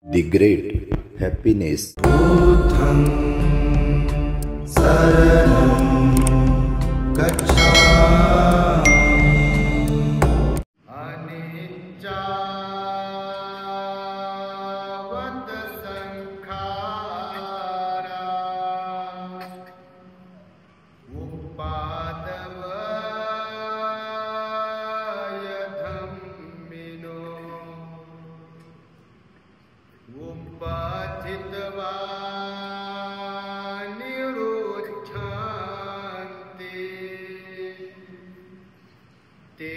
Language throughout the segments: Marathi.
The Great Happiness. बुद्धं शरणं गच्छामि। अनिच्चावत संखारा उपादवय धम्मिनो उपचित्वा निरुच्छन्ति ते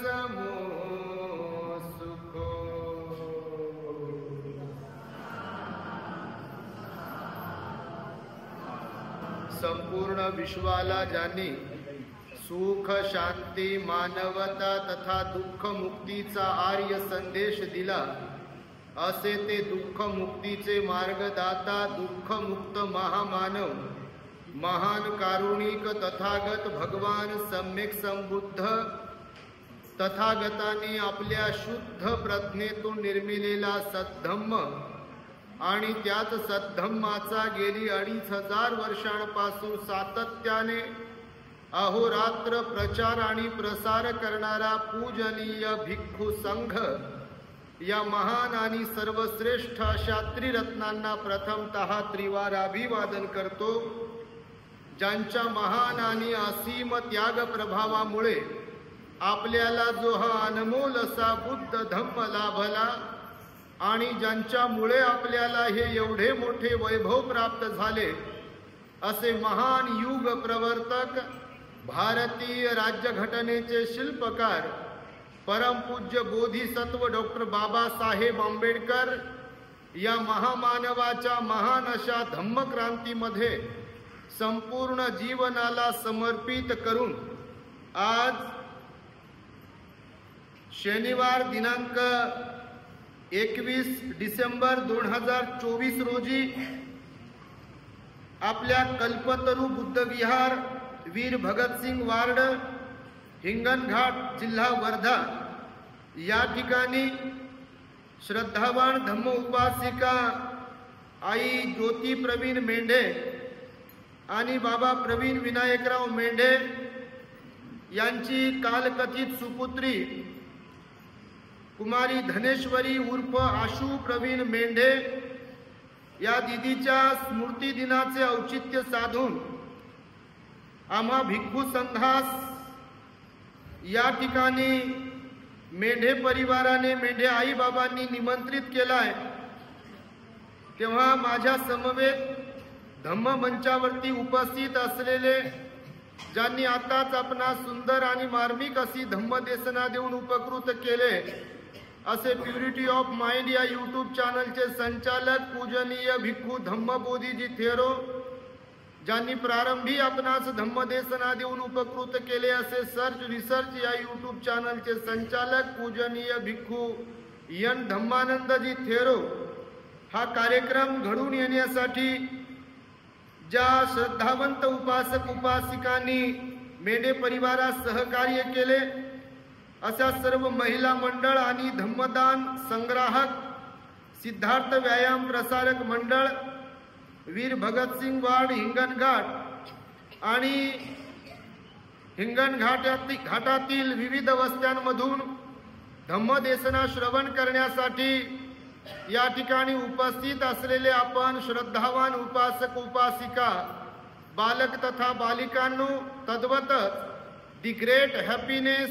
समो सुखो। संपूर्ण विश्वाला ज्यांनी सुख, शांती, मानवता तथा दुःख मुक्तीचा आर्य संदेश दिला, असे ते दुःख मुक्तीचे मार्गदाता, दुःख मुक्त महामानव, महान कारुणिक तथागत भगवान सम्यक संबुद्ध तथागतांनी आपल्या शुद्ध प्रज्ञेतून निर्मिलेला सद्धम्म आणि त्याच सद्धम्माचा गेली 2500 वर्षांपासून सातत्याने अहोरात्र प्रचार आणि प्रसार करणारा पूजनीय भिक्खू संघ या महान आणि सर्वश्रेष्ठ अशा त्रिरत्नांना प्रथमतः त्रिवार अभिवादन करतो, ज्यांच्या महान आणि असीम त्याग प्रभावामुळे आपल्याला जो हा अनमोल असा बुद्ध धम्म लाभला आणि ज्यांच्यामुळे आपल्याला हे एवढे मोठे वैभव प्राप्त झाले, असे महान युग प्रवर्तक, भारतीय राज्यघटनेचे शिल्पकार, परमपूज्य बोधिसत्व डॉक्टर बाबासाहेब आंबेडकर या महामानवाच्या महान अशा धम्मक्रांतीमध्ये संपूर्ण जीवनाला समर्पित करून आज शनिवार दिनांक 21 डिसेंबर 2024 रोजी आपल्या कल्पतरू बुद्ध विहार, वीर भगतसिंग वार्ड, हिंगणघाट, जिल्हा वर्धा या ठिकाणी श्रद्धावान धम्म उपासिका आई ज्योती प्रवीण मेंढे आणि बाबा प्रवीण विनायकराव मेंढे यांची कालकथित सुपुत्री कुमारी धनेश्वरी उर्फ आशू प्रवीण मेंढे या दिदीच्या स्मृती दिनाचे औचित्य साधून आम्हा भिक्खू संघास या ठिकाणी मेंढे परिवाराने, मेंढे आई बाबांनी निमंत्रित केलाय, तेव्हा माझ्या समवेत धम्म मंचावरती उपस्थित असलेले, ज्यांनी आताच आपणास सुंदर आणि मार्मिक अशी धम्मदेशना देऊन उपकृत केले, असे प्युरिटी ऑफ माइंड या यूट्यूब चॅनलचे संचालक पूजनीय भिक्खू धम्मबोधीजी थेरो, ज्यांनी प्रारंभी आपणास धम्मदेशना देऊन उपकृत केले, असे सर्च रिसर्च या यूट्यूब चॅनलचे संचालक पूजनीय भिक्खू एन धम्मानंदजी थेरो, हा कार्यक्रम घडून येण्यासाठी ज्या श्रद्धावंत उपासक उपासिकांनी मेंढे परिवारास सहकार्य केले, अशा सर्व महिला मंडळ आणि धम्मदान संग्राहक, सिद्धार्थ व्यायाम प्रसारक मंडळ, वीर भगतसिंग वार्ड हिंगणघाट आणि हिंगणघाटातील विविध वस्त्यांमधून धम्मदेशना श्रवण करण्यासाठी या ठिकाणी उपस्थित असलेले आपण श्रद्धावान उपासक उपासिका, बालक तथा बालिकांनो, तद्वतच दी ग्रेट हॅपीनेस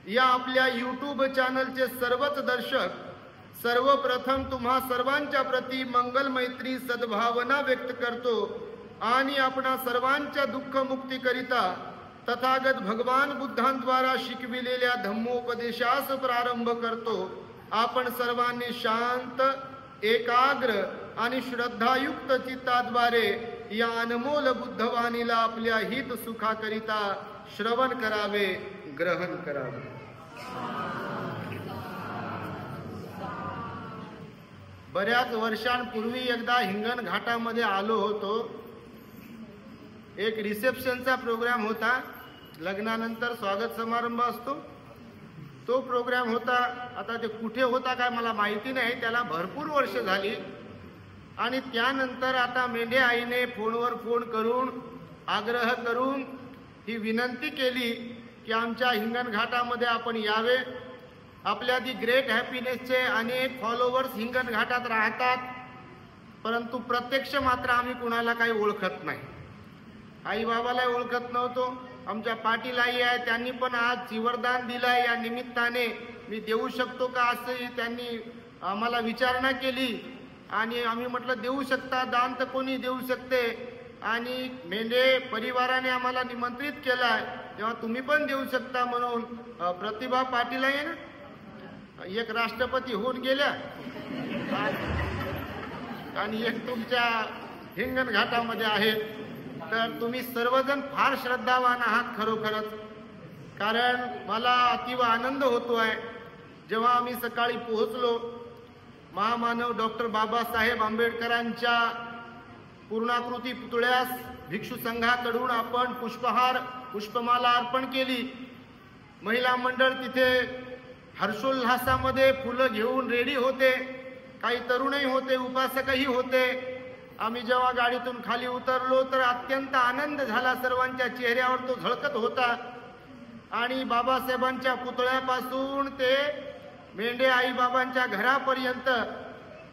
या आपल्या यूट्यूब चॅनलचे सर्वच दर्शक, सर्वप्रथम तुम्हा सर्वांच्या प्रती मंगल मैत्री सद्भावना व्यक्त करतो आणि आपणा सर्वांच्या दुःख मुक्तीकरिता तथागत भगवान बुद्धांद्वारा शिकविलेल्या धम्मोपदेशास प्रारंभ करतो। आपण सर्वांनी शांत, एकाग्र आणि श्रद्धायुक्त चित्ताद्वारे या अनमोल बुद्धवाणीला आपल्या हित सुखाकरिता श्रवण करावे, ग्रहण करावे। बऱ्याच वर्षांपूर्वी एकदा हिंगणघाटामध्ये आलो होतो। एक रिसेप्शनचा प्रोग्राम होता, लग्नानंतर स्वागत समारंभ असतो, तो प्रोग्राम होता. आता ते कुठे होता काय मला माहिती नाही, त्याला भरपूर वर्ष झाली. आणि त्यानंतर आता मेंढे आईने फोनवर फोन करून आग्रह करून ही विनंती केली की आमच्या हिंगणघाटामध्ये आपण यावे. आपल्या दी ग्रेट हॅपीनेसचे अनेक फॉलोवर्स हिंगणघाटात राहतात, परंतु प्रत्यक्ष मात्र आम्ही कुणाला काही ओळखत नाही. आई बाबाला ओळखत नव्हतो. आमच्या पाटील आई आहे, त्यांनी पण आज जीवरदान दिलंय. या निमित्ताने मी देऊ शकतो का असंही त्यांनी आम्हाला विचारणा केली. आणि आम्ही म्हटलं देऊ शकता, दान तर कोणी देऊ शकते. आणि मेंढे परिवाराने आम्हाला निमंत्रित केलाय, तेव्हा तुम्ही पण देऊ शकता म्हणून प्रतिभा पाटील आहे ना, एक राष्ट्रपती होऊन गेल्या आणि एक तुमच्या हिंगणघाटामध्ये आहेत. तर तुम्ही सर्वजण फार श्रद्धावान आहात खरोखरच. कारण मला अतिव आनंद होतोय जेव्हा आम्ही सकाळी पोहोचलो. महामानव डॉक्टर बाबासाहेब आंबेडकरांच्या पूर्णाकृती पुतळ्यास भिक्षू संघाकडून आपण पुष्पमाला अर्पण केली. महिला मंडळ तिथे हर्षोल्हासामध्ये फुलं घेऊन रेडी होते. काही तरुणही होते, उपासकही होते. आम्ही जेव्हा गाडीतून खाली उतरलो तर अत्यंत आनंद झाला, सर्वांच्या चेहऱ्यावर तो झळकत होता. आणि बाबासाहेबांच्या पुतळ्यापासून ते मेंढे आई बाबांच्या घरापर्यंत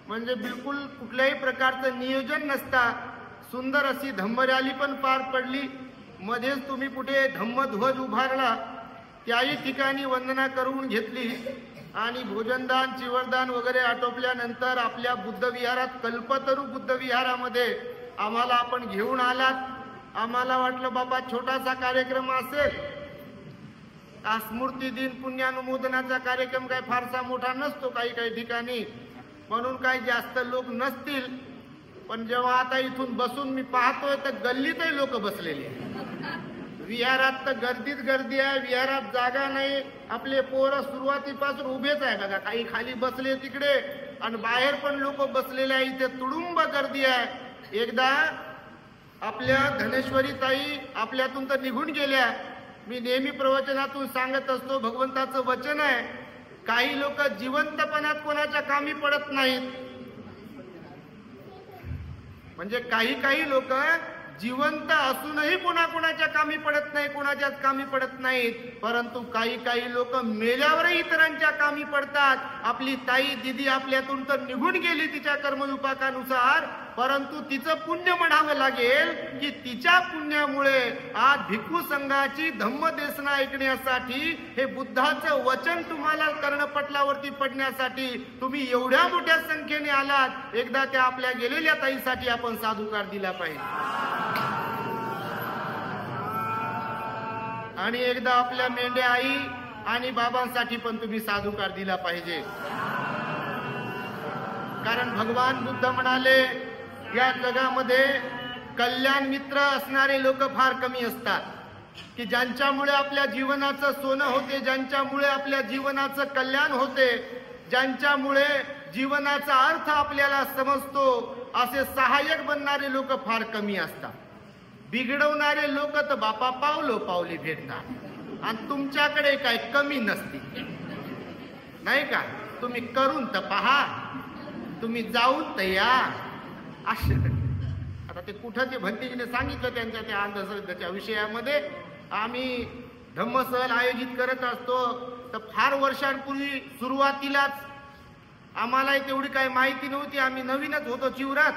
म्हणजे बिलकुल कुठल्याही प्रकारचं नियोजन नसता सुंदर अशी धम्म रॅली पण पार पडली. मध्येच तुम्ही कुठे धम्मध्वज उभारला, त्याही ठिकाणी वंदना करून घेतली. आणि भोजनदान चिवरदान वगैरे आटोपल्यानंतर आपल्या बुद्ध विहारात, कल्पतरू बुद्ध विहारामध्ये आम्हाला आपण घेऊन आलात. आम्हाला वाटलं बाबा छोटासा कार्यक्रम असेल, स्मृती दिन पुण्यानुमोदनाचा कार्यक्रम काही फारसा मोठा नसतो काही ठिकाणी, म्हणून काही जास्त लोक नसतील. पण जेव्हा आता इथून बसून मी पाहतोय तर गल्लीतही लोक बसलेले. विहारात तर गर्दीच गर्दी आहे, विहारात जागा नाही. आपले पोरं सुरुवातीपासून उभेच आहे बघा, काही खाली बसले तिकडे आणि बाहेर पण लोक बसलेले आहे. इथे तुडुंब गर्दी आहे. एकदा आपल्या धनेश्वरी ताई आपल्यातून तर निघून गेल्या. मी नेहमी प्रवचनातून सांगत असतो, भगवंताचं वचन आहे, काही लोक जिवंतपणात कोणाच्या कामी पडत नाहीत. म्हणजे काही लोक जिवंत असूनही कोणाच्या कामी पडत नाही, कोणाच्याच कामी पडत नाहीत. परंतु काही लोक मेल्यावरही इतरांच्या कामी पडतात. आपली ताई दिदी आपल्यातून तर निघून गेली तिच्या कर्मविपाकानुसार, परंतु तिचं पुण्य म्हणावं लागेल की तिच्या पुण्यामुळे आज भिक्खू संघाची धम्मदेशना ऐकण्यासाठी, हे बुद्धाचं वचन तुम्हाला कर्णपटलावरती पडण्यासाठी तुम्ही एवढ्या मोठ्या संख्येने आलात. एकदा त्या आपल्या गेलेल्या ताईसाठी आपण साधुकार दिला पाहिजे. आणि एकदा आपल्या मेंढे आई आणि बाबांसाठी पण तुम्ही साधुकार दिला पाहिजे. कारण भगवान बुद्ध म्हणाले, या जगामध्ये कल्याण मित्र असणारे लोक फार कमी असतात, की ज्यांच्यामुळे आपल्या जीवनाचं सोनं होते, ज्यांच्यामुळे आपल्या जीवनाचं कल्याण होते, ज्यांच्यामुळे जीवनाचा अर्थ आपल्याला समजतो, असे सहाय्यक बनणारे लोक फार कमी असतात. बिघडवणारे लोक तर बापा पावली भेटतात. आणि तुमच्याकडे काय कमी नसते नाही का? तुम्ही करून तर पहा, तुम्ही जाऊन तर या. आता ते कुठं ते भंतीजीने सांगितलं त्यांच्या त्या अंधश्रद्धेच्या विषयामध्ये. आम्ही धम्मसहल आयोजित करत असतो तर फार वर्षांपूर्वी सुरुवातीलाच आम्हालाही तेवढी काही माहिती नव्हती, आम्ही नवीनच होतो चिवरात.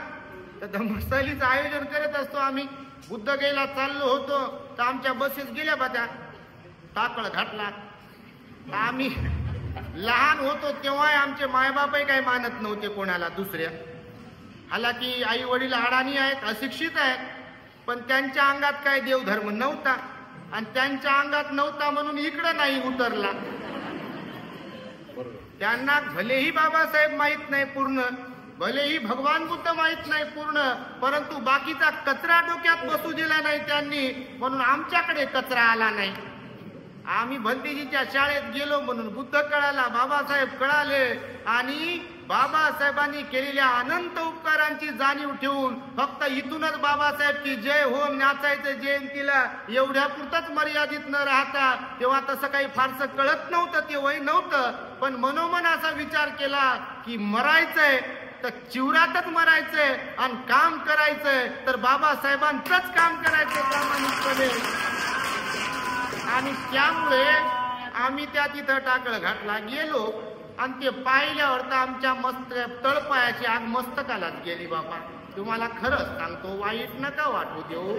तर धम्मसहलीचं आयोजन करत असतो आम्ही. बुद्धगयेला चाललो होतो तर आमच्या बसेस गेल्या बात्या टाकळ घाटला. आम्ही लहान होतो तेव्हा आमचे मायबापही काही मानत नव्हते कोणाला दुसऱ्या. हालाकी आई वडील अडाणी आहेत, अशिक्षित आहेत, पण त्यांच्या अंगात काय देवधर्म नव्हता. आणि त्यांच्या अंगात नव्हता म्हणून इकडं नाही उतरला. त्यांना भलेही बाबासाहेब माहित नाही पूर्ण, भलेही भगवान बुद्ध माहित नाही पूर्ण, परंतु बाकीचा कचरा डोक्यात बसू दिला नाही त्यांनी, म्हणून आमच्याकडे कचरा आला नाही. आम्ही भंतीजीच्या शाळेत गेलो म्हणून बुद्ध कळाला, बाबासाहेब कळाले. आणि बाबासाहेबांनी केलेल्या अनंत उपकारांची जाणीव ठेवून फक्त इथूनच बाबासाहेब की जय हो नाचायचं जयंतीला एवढ्या पुरतच मर्यादित न राहता, तेव्हा तसं काही फारसं कळत नव्हतं, ते वय नव्हतं, पण मनोमन असा विचार केला की मरायचंय तर चिवरातच मरायचंय आणि काम करायचंय तर बाबासाहेबांचंच काम करायचं प्रामाणिकपणे. आणि त्यामुळे आम्ही त्या तिथं टाकळघाटला गेलो आणि ते पाहिल्यावर तर आमच्या मस्त तळपायाची आग मस्तकालाच गेली. बाबा तुम्हाला खरंच सांगतो, वाईट नका वाटू देऊ.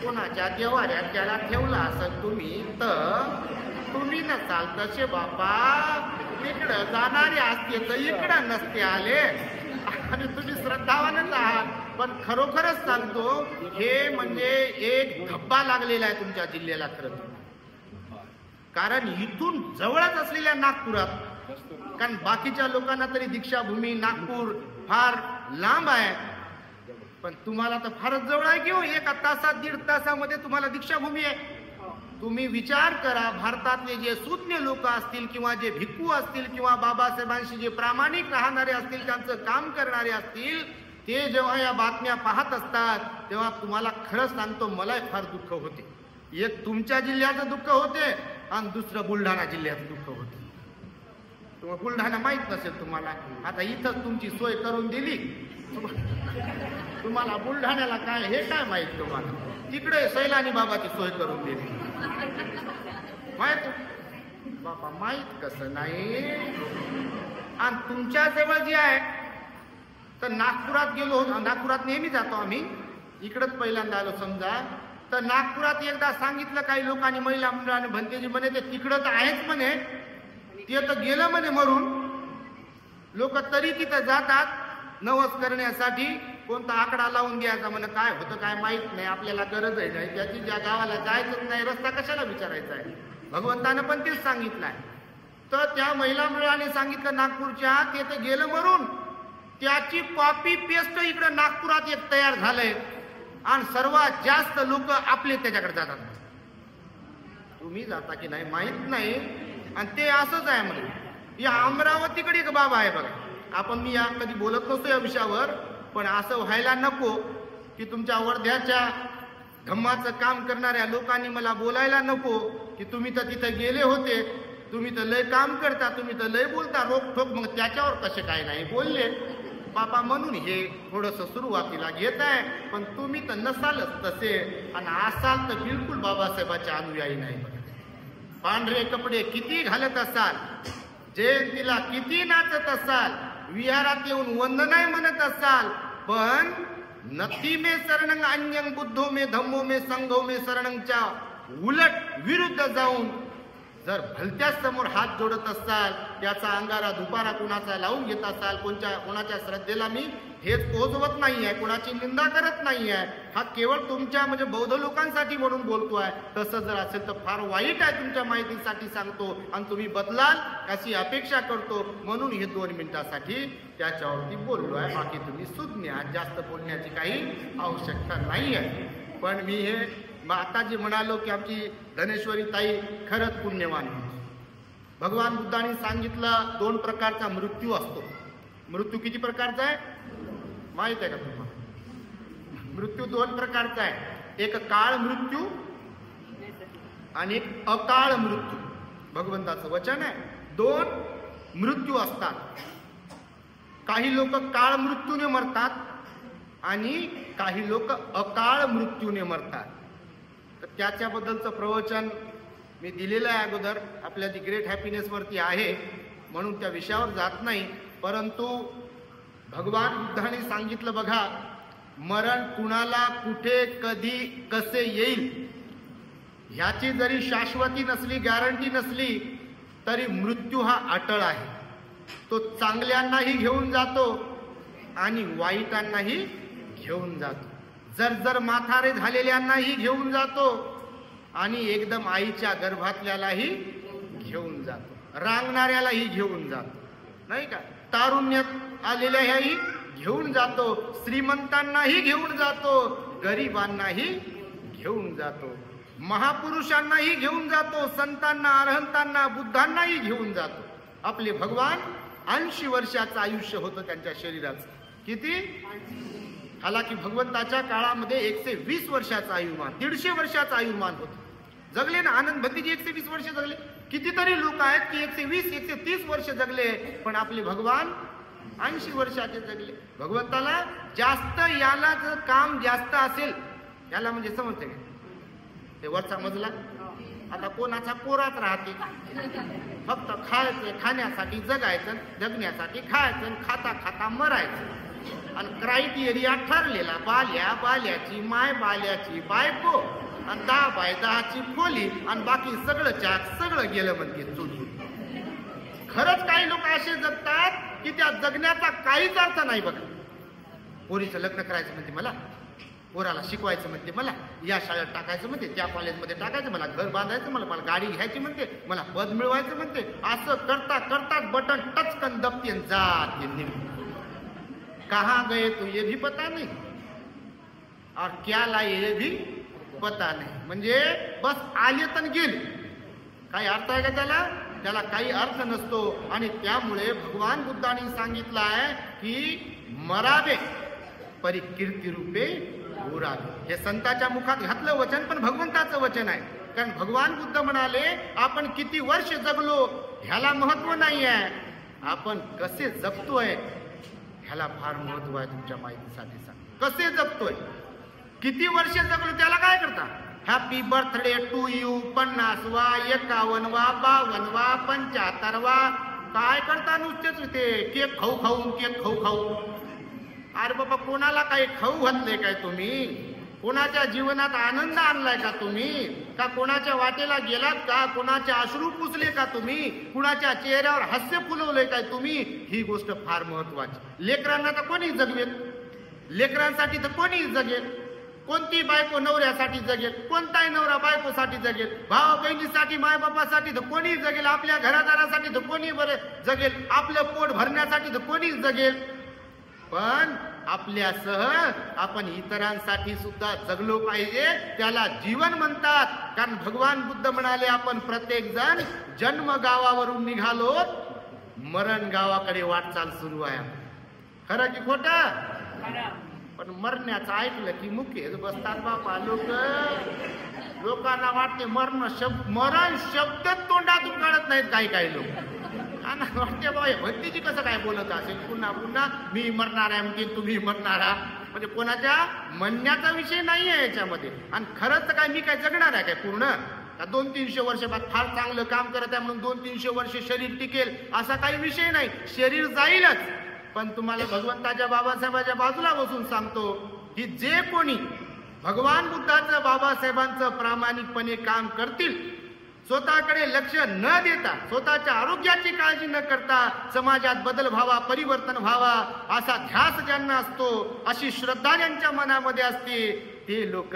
कोणाच्या देवाऱ्यात त्याला ठेवला असं तुम्ही तर तुम्ही नसाल तसे बाबा. इकडं जाणारे असते तर इकडं नसते आले आणि तुम्ही श्रद्धावानच आहात. पण खरोखरच सांगतो, हे म्हणजे एक धब्बा लागलेला आहे तुमच्या जिल्ह्याला खरं. कारण इथून जवळच असलेल्या नागपुरात, कारण बाकीच्या लोकांना तरी दीक्षाभूमी नागपूर फार लांब आहे, पण तुम्हाला तर फारच जवळ आहे की हो. 1 तासात 1.5 तासामध्ये तुम्हाला दीक्षाभूमी आहे. तुम्ही विचार करा, भारतातले जे सुज्ञ लोक असतील किंवा जे भिक्खू असतील किंवा बाबासाहेबांशी जे प्रामाणिक राहणारे असतील, त्यांचं काम करणारे असतील, ते जेव्हा या बातम्या पाहत असतात तेव्हा तुम्हाला खरंच सांगतो, मला फार दुःख होते. एक तुमच्या जिल्ह्याचं दुःख होते आणि दुसरं बुलढाणा जिल्ह्याचं दुःख होते. बुलढाणा माहित नसेल तुम्हाला, आता इथंच तुमची सोय करून दिली. तुम्हाला बुलढाण्याला काय हे काय माहित तुम्हाला. तिकडे सैलानी बाबाची सोय करून दिली माहित बाबा, माहित कसं नाही. आणि तुमच्या जवळ जे आहे तर नागपुरात गेलो होतो, नागपुरात नेहमी जातो आम्ही, इकडंच पहिल्यांदा आलो समजा. तर नागपुरात एकदा सांगितलं काही लोकांनी, महिला मंडळाने भंतेजी म्हणे ते तिकडं तर आहेच म्हणे, ते तर गेलं म्हणे मरून. लोक तरी तिथं जातात नवस करण्यासाठी, कोणता आकडा लावून द्यायचा म्हणे, काय होतं काय माहित नाही, आपल्याला गरज आहे नाही त्याची, ज्या गावाला जायचंच नाही रस्ता कशाला विचारायचा आहे. भगवंतानं पण तेच सांगितलंय. तर त्या महिला मंडळाने सांगितलं नागपूरच्या, ते तर गेलं मरून, त्याची कॉपी पेस्ट इकडे नागपुरात एक तयार झालंय आणि सर्वात जास्त लोक आपले त्याच्याकडे जातात. तुम्ही जाता की नाही माहित नाही. आणि ते असंच आहे म्हणे. या अमरावतीकडे एक बाबा आहे बघा, आपण मी या कधी बोलत नसतो या विषयावर, पण असं व्हायला नको की तुमच्या वर्ध्याच्या धम्माचं काम करणाऱ्या लोकांनी मला बोलायला नको की तुम्ही तर तिथे गेले होते, तुम्ही तर लय काम करता, तुम्ही तर लय बोलता रोखोक, मग त्याच्यावर कसे काय नाही बोलले बाबा. म्हणून हे थोडंसं सुरुवातीला घेत आहे, पण तुम्ही तर नसालच तसे आणि असाल तर बिलकुल बाबासाहेबाच्या अनुयायी नाही. पांढरे कपडे किती घालत असाल, जयंतीला किती नाचत असाल, विहारात येऊन वंदनाय म्हणत असाल, पण नती में शरणं अन्यं बुद्धो में धम्मो में संघो में शरणंच्या उलट विरुद्ध जाऊन जर भलत्या समोर हात जोडत असाल, त्याचा अंगारा दुपारा कोणाचा लावून घेत असाल, कोणाच्या श्रद्धेला मी हेच पोहोचवत नाही आहे, कोणाची निंदा करत नाही आहे, हा केवळ तुमच्या म्हणजे बौद्ध लोकांसाठी म्हणून बोलतोय. तसं जर असेल तर फार वाईट आहे, तुमच्या माहितीसाठी सांगतो आणि तुम्ही बदलाल अशी अपेक्षा करतो, म्हणून हे 2 मिनिटासाठी त्याच्यावरती बोललो आहे. बाकी तुम्ही सुज्ञ आहात, जास्त बोलण्याची काही आवश्यकता नाही आहे. पण मी हे आता जे म्हणालो की आमची धनेश्वरी ताई खरंच पुण्यवान. भगवान बुद्धांनी सांगितलं 2 प्रकारचा मृत्यू असतो. मृत्यू किती प्रकारचा आहे माहित आहे का तुम्हाला? मृत्यू 2 प्रकारचा आहे, एक काळ मृत्यू आणि एक अकाळ मृत्यू. भगवंताचं वचन आहे 2 मृत्यू असतात. काही लोक काळ मृत्यूने मरतात आणि काही लोक अकाळ मृत्यूने मरतात. तर त्याच्याबद्दलचं प्रवचन मी दिलेलं आहे अगोदर, आपल्या दी ग्रेट हॅपीनेसवरती आहे म्हणून त्या विषयावर जात नाही. परंतु भगवान बुद्धाने सांगितलं बघा, मरण कुणाला कुठे कधी कसे येईल ह्याची जरी शाश्वती नसली, गॅरंटी नसली, तरी मृत्यू हा अटळ आहे. तो चांगल्यांनाही घेऊन जातो आणि वाईटांनाही घेऊन जातो. जर म्हातारे झालेल्यांनाही घेऊन जातो आणि एकदम आईच्या गर्भातल्यालाही घेऊन जातो, रांगणाऱ्यालाही घेऊन जातो, नाही का, तारुण्यात आलेल्याही घेऊन जातो, श्रीमंतांनाही घेऊन जातो, गरिबांनाही घेऊन जातो, महापुरुषांनाही घेऊन जातो, संतांना, अरहंतांना, बुद्धांनाही घेऊन जातो. आपले भगवान 80 वर्षाचं आयुष्य होतं त्यांच्या शरीराचं. किती? हालाकी भगवंताच्या काळामध्ये 120 वर्षाचं आयुमान, 150 वर्षाचं आयुमान होतं. जगले ना आनंद भंतीजी 120 वर्ष जगले. कितीतरी लोक आहेत की 120 130 वर्ष जगले, पण आपले भगवान 80 वर्षाचे जगले. भगवंताला जास्त, याला जर काम जास्त असेल, याला म्हणजे समजते का ते वरचा मजला आता कोणाचा कोरात राहते. फक्त खायचं, खाण्यासाठी जगायचं, जगण्यासाठी खायचं, खाता खाता मरायचं. आणि क्रायटेरिया ठरलेला, बाल्या बाल्याची माय, बाल्याची बायको, आणि 10 बाय 10ची खोली, आणि बाकी सगळं चाक सगळं गेलं म्हणते चुली. खरंच काही लोक असे जगतात की त्या जगण्याचा काहीच अर्थ नाही. बघा, पोरीचं लग्न करायचं म्हणते मला, पोराला शिकवायचं म्हणते मला, या शाळेत टाकायचं म्हणते, त्या कॉलेजमध्ये टाकायचं, मला घर बांधायचं, मला गाडी घ्यायची म्हणते, मला पद मिळवायचं म्हणते. असं करता करतात बटन टचकन दबते जाते. कहाँ गए तो ये भी पता नहीं और क्या लाए ये भी पता नाही. म्हणजे बस आले तर गेले. काही अर्थ आहे का त्याला? त्याला काही अर्थ नसतो. आणि त्यामुळे भगवान बुद्धांनी सांगितलं आहे की मरावे परी कीर्ती रूपे उरावे. हे संतांच्या मुखात घातलं वचन, पण भगवंताचं वचन आहे. कारण भगवान बुद्ध म्हणाले आपण किती वर्ष जगलो ह्याला महत्व नाही आहे, आपण कसे जगतोय ह्याला फार महत्व आहे. तुमच्या माहितीसाठी सांग, कसे जगतोय, किती वर्ष जगलो त्याला काय करता. हॅपी बर्थडे टू यू 50वा 51वा 52वा 75वा काय करता नुसतेच ते केक खाऊ खाऊ, केक खाऊ खाऊ. अरे बाबा, कोणाला काही खाऊ घातले काय तुम्ही? कोणाच्या जीवनात आनंद आणलाय का तुम्ही? का कोणाच्या वाटेला गेलात का? कोणाचे अश्रू पुसले का तुम्ही? कुणाच्या चेहऱ्यावर हास्य फुलवले काय तुम्ही? ही गोष्ट फार महत्वाची. लेकरांना तर कोणी जगवेल, लेकरांसाठी तर कोणी जगेल. कोणती बायको नवऱ्यासाठी जगेल, कोणताही नवरा बायकोसाठी जगेल, भावा बहिणीसाठी, मायबापासाठी तर कोणी जगेल, आपल्या घरादारासाठी तर कोणी बरं जगेल, आपलं पोट भरण्यासाठी तर कोणी जगेल. पण आपल्यासह आपण इतरांसाठी सुद्धा जगलो पाहिजे. त्याला जीवन म्हणतात. कारण भगवान बुद्ध म्हणाले आपण प्रत्येक जण जन्म गावावरून निघालो, मरण गावाकडे वाटचाल सुरू आहे. खरं की खोटं? पण मरण्याचं ऐकलं की मुख्य बसतात बापा लोक. लोकांना वाटते मरण शब्द तोंडातून काढत नाहीत काही काही लोक. वाटते बाबा भक्तीजी कसं काय बोलत असेल, पुन्हा पुन्हा मी मरणार आहे म्हणते, तुम्ही मरणार आहात. म्हणजे कोणाच्या म्हणण्याचा विषय नाही आहे याच्यामध्ये. आणि खरंच काय मी काय जगणार आहे काय पूर्ण? 200-300 वर्ष बाद फार चांगलं काम करत आहे म्हणून 200-300 वर्ष शरीर टिकेल असा काही विषय नाही. शरीर जाईलच. पण तुम्हाला भगवंताच्या बाबासाहेबांच्या बाजूला बसून सांगतो की जे कोणी भगवान बुद्धाचं, बाबासाहेबांचं प्रामाणिकपणे काम करतील, स्वतःकडे लक्ष न देता, स्वतःच्या आरोग्याची काळजी न करता, समाजात बदल व्हावा, परिवर्तन व्हावा असा ध्यास ज्यांना असतो, अशी श्रद्धा ज्यांच्या मनामध्ये असते, ते लोक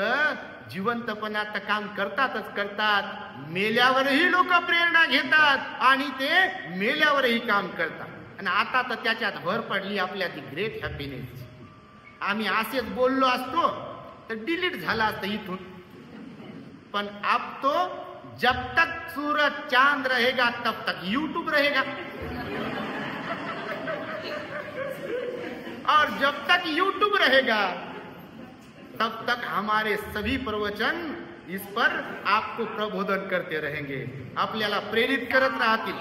जिवंतपणात काम करतातच करतात. मेल्यावरही लोक प्रेरणा घेतात आणि ते मेल्यावरही काम करतात. आणि आता तर त्याच्यात भर पडली आपल्या ती ग्रेट हॅपीनेस. आम्ही असेच बोललो असतो तर डिलीट झाला असतं इथून. पण आप तो जब तक सूरज चांद रहेगा तब तक यूट्यूब रहेगा, और जब तक यूट्यूब रहेगा तब तक हमारे सभी प्रवचन इस पर आपको प्रबोधन करते रहेंगे, आपल्याला प्रेरित करत राहतील.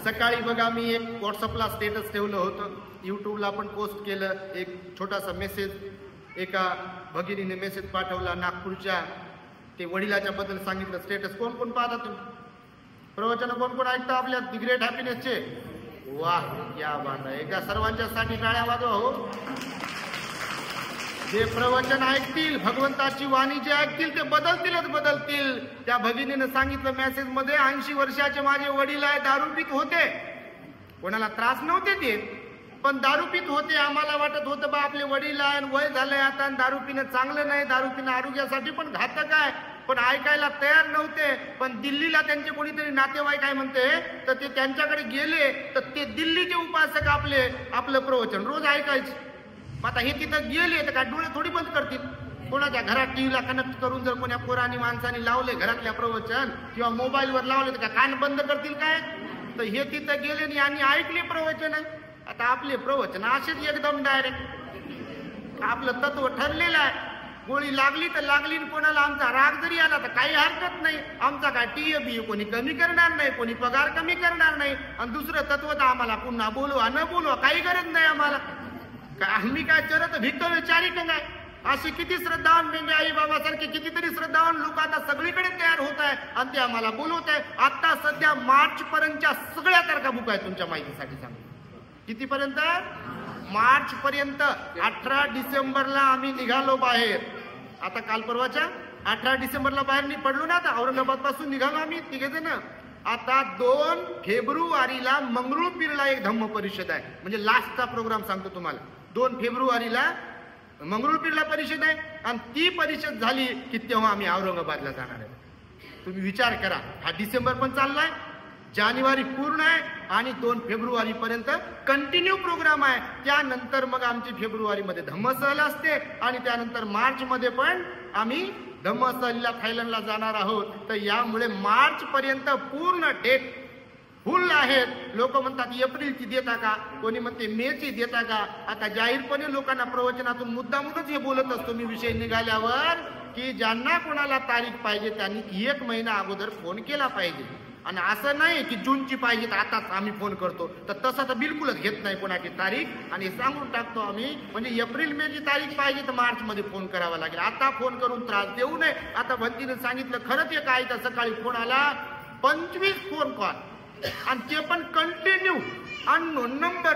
सकाळी बघा मी एक व्हॉट्सअपला स्टेटस ठेवलं होतं, यूट्यूबला पण पोस्ट केलं. एक छोटासा मेसेज एका भगिनीने मेसेज पाठवला नागपूरच्या. ते वडिलाच्या बद्दल सांगितलं. स्टेटस कोण कोण पाहता तुम्ही? प्रवचन कोण कोण ऐकता आपल्या दी ग्रेट हॅपीनेसचे? वाह, क्या बात आहे. एका सर्वांच्यासाठी टाळ्या वाजवा हो. जे प्रवचन ऐकतील, भगवंताची वाणी जे ऐकतील ते बदलतीलच बदलतील. त्या भगिनीने सांगितलं मेसेज मध्ये, 80 वर्षाचे माझे वडील आहे, दारू पीत होते. कोणाला त्रास नव्हते देत, पण दारू पीत होते. आम्हाला वाटत होतं बा आपले वडील आहे, वय झालंय आता, दारू पिणं चांगलं नाही, दारू पिणं आरोग्यासाठी पण घातक आहे. पण ऐकायला तयार नव्हते. पण दिल्लीला त्यांचे कोणीतरी नातेवाईक आहे म्हणते, तर ते त्यांच्याकडे गेले. तर ते दिल्लीचे उपासक आपलं प्रवचन रोज ऐकायचे. आता हे तिथं गेले तर काय डोळे थोडी बंद करतील? कोणाच्या घरात टीव्हीला कनेक्ट करून जर कोणा पुराणी माणसाने लावले घरातल्या प्रवचन किंवा मोबाईलवर लावले तर काय कान बंद करतील काय? तर हे तिथं गेले आणि यांनी ऐकले प्रवचन. आता आपले प्रवचन असेच एकदम डायरेक्ट आपलं तत्व ठरलेलं आहे. गोळी लागली तर लागली, कोणाला आमचा राग जरी आला तर काही हरकत नाही. आमचा काय टीएबी कोणी कमी करणार नाही, कोणी पगार कमी करणार नाही. आणि दुसरं तत्व तर आम्हाला पुन्हा बोलवा न बोलवा काही गरज नाही आम्हाला. आम्ही काय चरत भिक्क विचारी का नाही. असे किती श्रद्धावान मेंढे आई बाबासारखे कितीतरी श्रद्धावान लोक आता सगळीकडे तयार होत आहे आणि ते आम्हाला बोलवत आहे. आता सध्या मार्च पर्यंतच्या सगळ्या तारखा बुक आहे तुमच्या माहितीसाठी सांगतो. कितीपर्यंत? मार्च पर्यंत. 18 डिसेंबरला आम्ही निघालो बाहेर. आता काल परवाच्या 18 डिसेंबरला बाहेर पडलो ना. आता औरंगाबाद पासून निघालो आम्ही तिघेजण. आता 2 फेब्रुवारीला मंगरुळपीरला एक धम्म परिषद आहे. म्हणजे लास्टचा प्रोग्राम सांगतो तुम्हाला. 2 फेब्रुवारीला मंगरुळपीरला परिषद आहे आणि ती परिषद झाली की तेव्हा आम्ही औरंगाबादला जाणार आहे. तुम्ही विचार करा. हा डिसेंबर पण चाललाय, जानेवारी पूर्ण आहे आणि 2 फेब्रुवारी पर्यंत कंटिन्यू प्रोग्राम आहे. त्यानंतर मग आमची फेब्रुवारीमध्ये धम्मसहल असते आणि त्यानंतर मार्च मध्ये पण आम्ही धम्मसहलीला थायलंडला जाणार आहोत. तर यामुळे मार्च पर्यंत पूर्ण डेट फुल आहेत. लोक म्हणतात एप्रिलची देता का, कोणी म्हणते मेची देता का. आता जाहीरपणे लोकांना प्रवचनातून मुद्दामूनच हे बोलत असतो मी विषय निघाल्यावर की ज्यांना कोणाला तारीख पाहिजे त्यांनी 1 महिना अगोदर फोन केला पाहिजे. आणि असं नाही की जूनची पाहिजे तर आताच आम्ही फोन करतो. तर तसं तर बिलकुलच घेत नाही कोणाची तारीख आणि सांगून टाकतो आम्ही. म्हणजे एप्रिल मे ची तारीख पाहिजे तर मार्च मध्ये फोन करावा लागेल. आता फोन करून त्रास देऊ नये. आता भंतीने सांगितलं खरंच एक आहे तर सकाळी फोन आला 25 फोन कॉल आणि ते पण कंटिन्यू अननोन नंबर.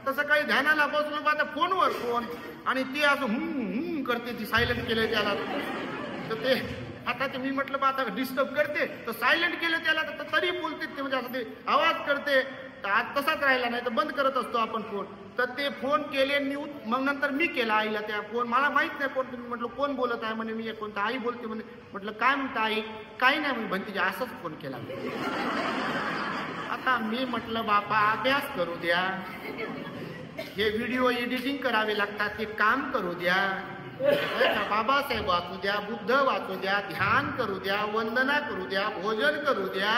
तर सकाळी ध्यानाला बसलो आता फोनवर फोन आणि ते असं करते ती सायलेंट केले त्याला. तर ते आता ते मी म्हटलं आता डिस्टर्ब करते तर सायलेंट केलं त्याला तर तरी बोलते ते. म्हणजे असं ते आवाज करते तर आज तसाच राहिला नाही तर बंद करत असतो आपण फोन. तर ते फोन केले न्यूज. मग नंतर मी केला आईला त्या फोन. मला माहित नाही कोण. तुम्ही म्हटलं कोण बोलत आहे म्हणे. मी कोणता आई बोलते म्हणे. म्हटलं काय म्हणता आई. काही नाही म्हणे भंतीजी असंच फोन केला. आता मी म्हटलं बापा अभ्यास करू द्या, हे व्हिडिओ एडिटिंग करावे लागतात ते काम करू द्या. बाबासाहेब वाचू द्या, बुद्ध वाचू द्या, ध्यान करू द्या, वंदना करू द्या, भोजन करू द्या.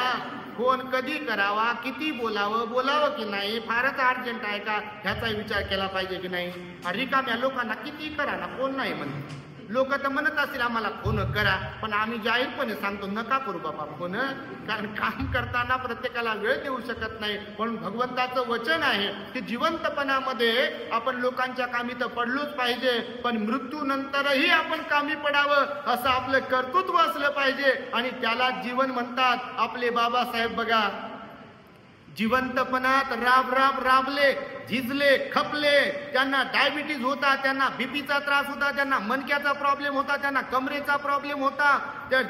फोन कधी करावा, किती बोलावं की नाही, फारच अर्जंट आहे का ह्याचा विचार केला पाहिजे की नाही. रिकाम्या लोकांना किती करा ना फोन नाही म्हणते. लोक तर म्हणत असतील आम्हाला फोन करा पण आम्ही जाहीरपणे सांगतो नका करू बाबा फोन. कारण काम करताना प्रत्येकाला वेळ देऊ शकत नाही. पण भगवंताचं वचन आहे की जिवंतपणामध्ये आपण लोकांच्या कामी तर पडलोच पाहिजे पण मृत्यूनंतरही आपण कामी पडावं असं आपलं कर्तृत्व असलं पाहिजे. आणि त्याला जीवन म्हणतात. आपले बाबासाहेब बघा जिवंतपणात राबले, झिजले, खपले. त्यांना डायबिटीज होता, त्यांना बीपीचा त्रास होता, त्यांना मणक्याचा प्रॉब्लेम होता, त्यांना कमरेचा प्रॉब्लेम होता, त्या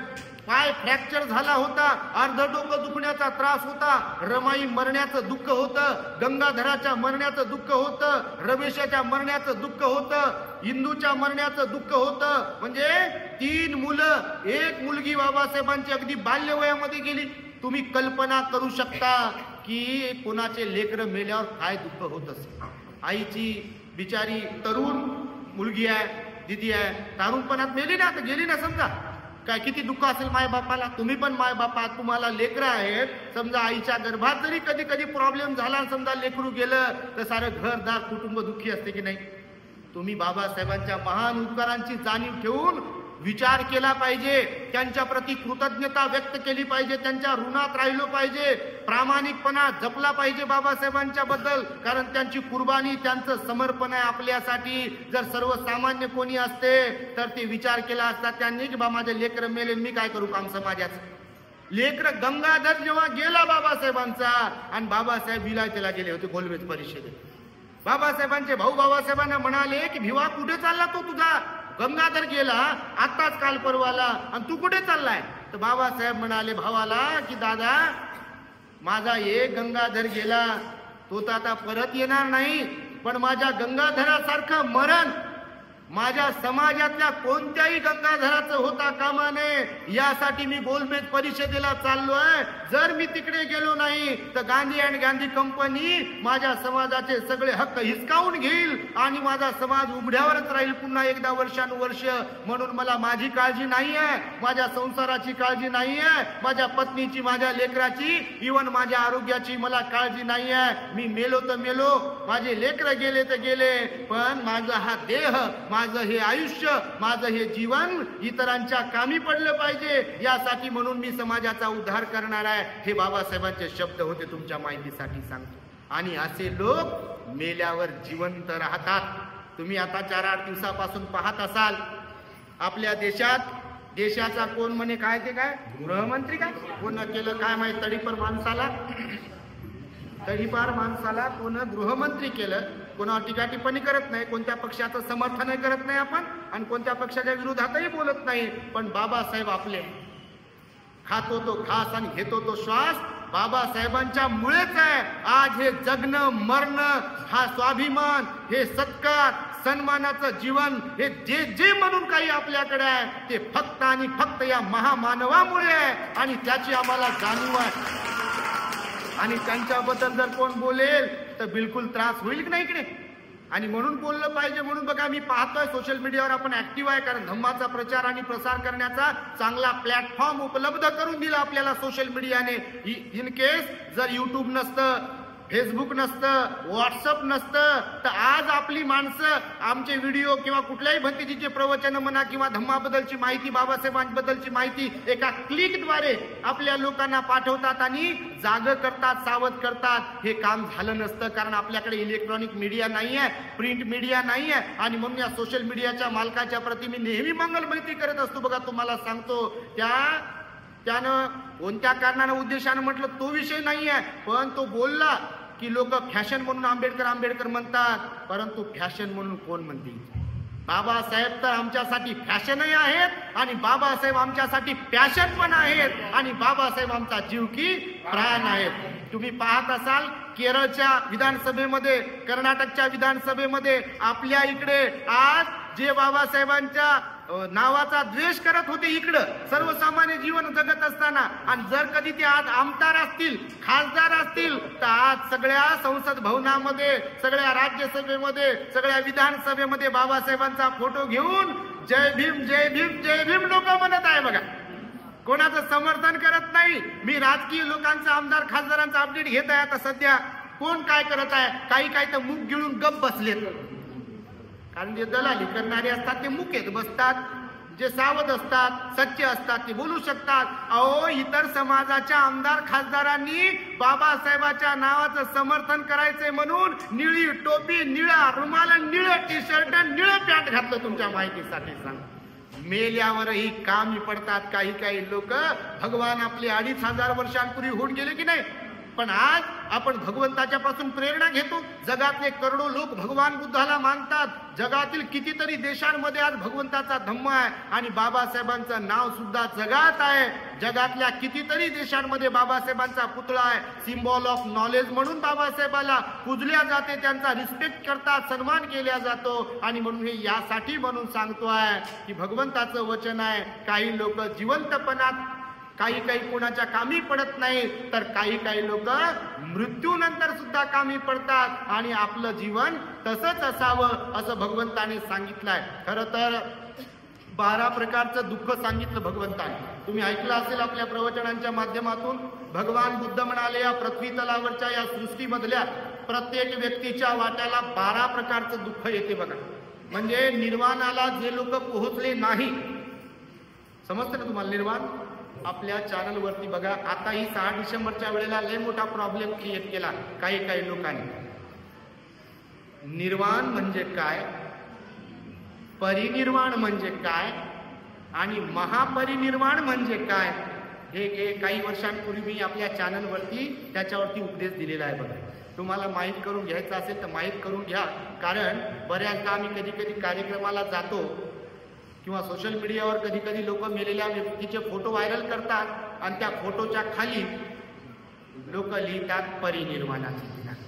पाय फ्रॅक्चर झाला होता, अर्ध डोकं दुखण्याचा त्रास होता, रमाई मरण्याचं दुःख होतं, गंगाधराच्या मरण्याचं दुःख होतं, रमेशाच्या मरण्याचं दुःख होतं, इंदूच्या मरण्याचं दुःख होतं. म्हणजे 3 मुलं, 1 मुलगी बाबासाहेबांची अगदी बाल्यवयामध्ये गेली. तुम्ही कल्पना करू शकता की कोणाचे लेकरं मेल्यावर काय दुःख होत असेल. आईची बिचारी तरुण मुलगी आहे, दिदी आहे, तारुणपणात मेली ना, तर गेली ना समजा. काय किती दुःख असेल मायबापाला. तुम्ही पण मायबापा, तुम्हाला लेकरं आहेत. समजा आईच्या गर्भात जरी कधी कधी प्रॉब्लेम झाला, समजा लेकरू गेलं तर सारं घरदार कुटुंब दुःखी असते की नाही. तुम्ही बाबासाहेबांच्या महान उपकारांची जाणीव ठेवून विचार केला पाहिजे. त्यांच्या प्रती कृतज्ञता व्यक्त केली पाहिजे. त्यांच्या ऋणात राहिलो पाहिजे. प्रामाणिकपणा जपला पाहिजे बाबासाहेबांच्या बद्दल. कारण त्यांची कुर्बानी, त्यांचं समर्पण आहे आपल्यासाठी. जर सर्वसामान्य कोणी असते तर ते विचार केला असता त्यांनी की बा माझे लेकर मेले मी काय करू काम समाजाचं. लेकर गंगाधर जेव्हा गेला बाबासाहेबांचा आणि बाबासाहेब विलायतेला गेले होते गोलमेज परिषदेत. बाबासाहेबांचे भाऊ बाबासाहेबांना म्हणाले की भिवा कुठे चालला तो तुझा. गंगाधर गेला आताच काल परवाला आणि तू कुठे चाललाय. तर बाबासाहेब म्हणाले भावाला की दादा माझा एक गंगाधर गेला तो तर आता परत येणार नाही पण माझ्या गंगाधरासारखं मरण माझ्या समाजातल्या कोणत्याही गंगाधराचं होता कामा नये, यासाठी मी गोलमेज परिषदेला चाललोय. जर मी तिकडे गेलो नाही तर गांधी अँड गांधी कंपनी माझ्या समाजाचे सगळे हक्क हिसकावून घेईल आणि माझा समाज उघड्यावरच राहील पुन्हा एकदा वर्षानुवर्ष. म्हणून मला माझी काळजी नाही आहे, माझ्या संसाराची काळजी नाही आहे, माझ्या पत्नीची, माझ्या लेकराची, इवन माझ्या आरोग्याची मला काळजी नाही आहे. मी मेलो तर मेलो, माझे लेकर गेले तर गेले, पण माझा हा देह, माझं हे आयुष्य, माझं हे जीवन इतरांच्या कामी पडलं पाहिजे, यासाठी म्हणून मी समाजाचा उद्धार करणार आहे. हे बाबासाहेबांचे शब्द होते, तुमच्या माहितीसाठी सांगतो. आणि असे लोक मेल्यावर जिवंत राहतात. तुम्ही आता 4-8 दिवसापासून पाहत असाल आपल्या देशाचा कोण म्हणे काय ते काय गृहमंत्री काय कोण केलं काय माहित, तडीपार माणसाला कोण गृहमंत्री केलं. कोणावर टीका टिप्पणी करत नाही, कोणत्या पक्षाचं समर्थनही करत नाही आपण, आणि कोणत्या पक्षाच्या विरोधातही बोलत नाही. पण बाबासाहेब आपले खातो तो खास आणि घेतो तो श्वास बाबासाहेबांच्या मुळेच आहे. आज हे जगणं मरणं, हा स्वाभिमान, हे सत्कार, सन्मानाचं जीवन, हे जे जे म्हणून काही आपल्याकडे आहे ते फक्त आणि फक्त या महामानवामुळे आहे. आणि त्याची आम्हाला जाणीव आहे. आणि त्यांच्याबद्दल जर कोण बोलेल तर बिलकुल त्रास होईल की नाही इकडे. आणि म्हणून बोललं पाहिजे. म्हणून बघा, मी पाहतोय सोशल मीडियावर आपण ऍक्टिव्ह आहे, कारण धम्माचा प्रचार आणि प्रसार करण्याचा चांगला प्लॅटफॉर्म उपलब्ध करून दिला आपल्याला सोशल मीडियाने. इन केस जर युट्यूब नसतं, फेसबुक नसतं, व्हॉट्सअप नसतं, तर आज आपली माणसं आमचे व्हिडिओ किंवा कुठल्याही भंतीजीचे प्रवचन म्हणा किंवा धम्माबद्दलची माहिती, बाबासाहेबांबद्दलची माहिती एका क्लिकद्वारे आपल्या लोकांना पाठवतात आणि जाग करतात, सावध करतात. हे काम झालं नसतं, कारण आपल्याकडे इलेक्ट्रॉनिक मीडिया नाही आहे, प्रिंट मीडिया नाही आहे. आणि म्हणून या सोशल मीडियाच्या मालकाच्या प्रती मी नेहमी मंगलमैत्री करत असतो. बघा, तुम्हाला सांगतो, त्यानं कोणत्या कारणानं, उद्देशानं म्हटलं तो विषय नाही आहे, पण तो बोलला की लोक फॅशन म्हणून आंबेडकर म्हणतात, परंतु फॅशन म्हणून कोण म्हणतील? बाबासाहेब तर आमच्यासाठी फॅशनही आहेत आणि बाबासाहेब आमच्यासाठी पॅशन पण आहेत आणि बाबासाहेब आमचा जीव की प्राण आहेत. तुम्ही पाहत असाल केरळच्या विधानसभेमध्ये, कर्नाटकच्या विधानसभेमध्ये, आपल्या इकडे आज जे बाबासाहेबांच्या नावाचा द्वेष करत होते इकडं सर्वसामान्य जीवन जगत असताना, आणि जर कधी ते आज आमदार असतील, खासदार असतील, तर आज सगळ्या संसद भवनामध्ये, सगळ्या राज्यसभेमध्ये, सगळ्या विधानसभेमध्ये बाबासाहेबांचा फोटो घेऊन जय भीम जय भीम जय भीम लोक म्हणत आहे. बघा, कोणाचं समर्थन करत नाही. मी राजकीय लोकांचा, आमदार खासदारांचा अपडेट घेत आहे. आता सध्या कोण काय करत आहे, काही तर मुख गिळून गप बसलेत, कारण जे दलाली करणारे असतात ते मुकेत बसतात, जे सावध असतात, सच्चे असतात, ते बोलू शकतात. अहो, इतर समाजाच्या आमदार खासदारांनी बाबासाहेबाच्या नावाचं समर्थन करायचंय म्हणून निळी टोपी, निळा रुमाल, निळं टी शर्ट, निळं पॅन्ट घातलं. तुमच्या माहितीसाठी सांग, मेल्यावरही कामी पडतात काही लोक. भगवान आपले 2500 वर्षांपूर्वी होऊन गेले की नाही, पण आज आपण भगवंताच्या पासून प्रेरणा घेतो. जगातले करोडो लोक भगवान बुद्धाला मानतात. जगातील कितीतरी देशांमध्ये आज भगवंताचा धम्म आहे आणि बाबासाहेबांचं नाव सुद्धा जगात आहे. जगातल्या कितीतरी देशांमध्ये बाबासाहेबांचा पुतळा आहे. सिम्बॉल ऑफ नॉलेज म्हणून बाबासाहेबाला पूजल्या जाते, त्यांचा रिस्पेक्ट करतात, सन्मान केला जातो. आणि म्हणून हे यासाठी म्हणून सांगतो आहे की भगवंताचं वचन आहे, काही लोक जिवंतपणात काही कोणाच्या कामी पडत नाही, तर काही लोक मृत्यूनंतर सुद्धा कामी पडतात. आणि आपलं जीवन तसंच असावं असं भगवंताने सांगितलंय. खरं तर 12 प्रकारचं दुःख सांगितलं भगवंताने. तुम्ही ऐकलं असेल आपल्या प्रवचनांच्या माध्यमातून. भगवान बुद्ध म्हणाले, या पृथ्वी तलावरच्या या सृष्टीमधल्या प्रत्येक व्यक्तीच्या वाट्याला 12 प्रकारचं दुःख येते. बघा, म्हणजे निर्वाणाला जे लोक पोहोचले नाही, समजतं ना तुम्हाला निर्वाण? आपल्या चॅनल वरती बघा, आता ही 6 डिसेंबरच्या वेळेला लय मोठा प्रॉब्लेम क्रिएट केला काही लोकांनी. निर्वाण म्हणजे काय, परिनिर्वाण म्हणजे काय आणि महापरिनिर्वाण म्हणजे काय, हे काही वर्षांपूर्वी मी आपल्या चॅनल वरती त्याच्यावरती उपदेश दिलेला आहे. बघा, तुम्हाला माहीत करून घ्यायचं असेल तर माहीत करून घ्या. कारण बऱ्याचदा आम्ही कधी कार्यक्रमाला जातो किंवा सोशल मीडियावर कधी लोक मेलेल्या व्यक्तीचे फोटो व्हायरल करतात आणि त्या फोटोच्या खाली लोक लिहितात परिनिर्वाणाची दिनांक.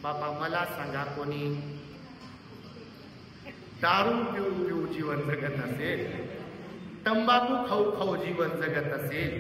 बाबा मला सांगा, कोणी दारू पिऊ पिऊ जीवन जगत असेल, तंबाखू खाऊ खाऊ जीवन जगत असेल,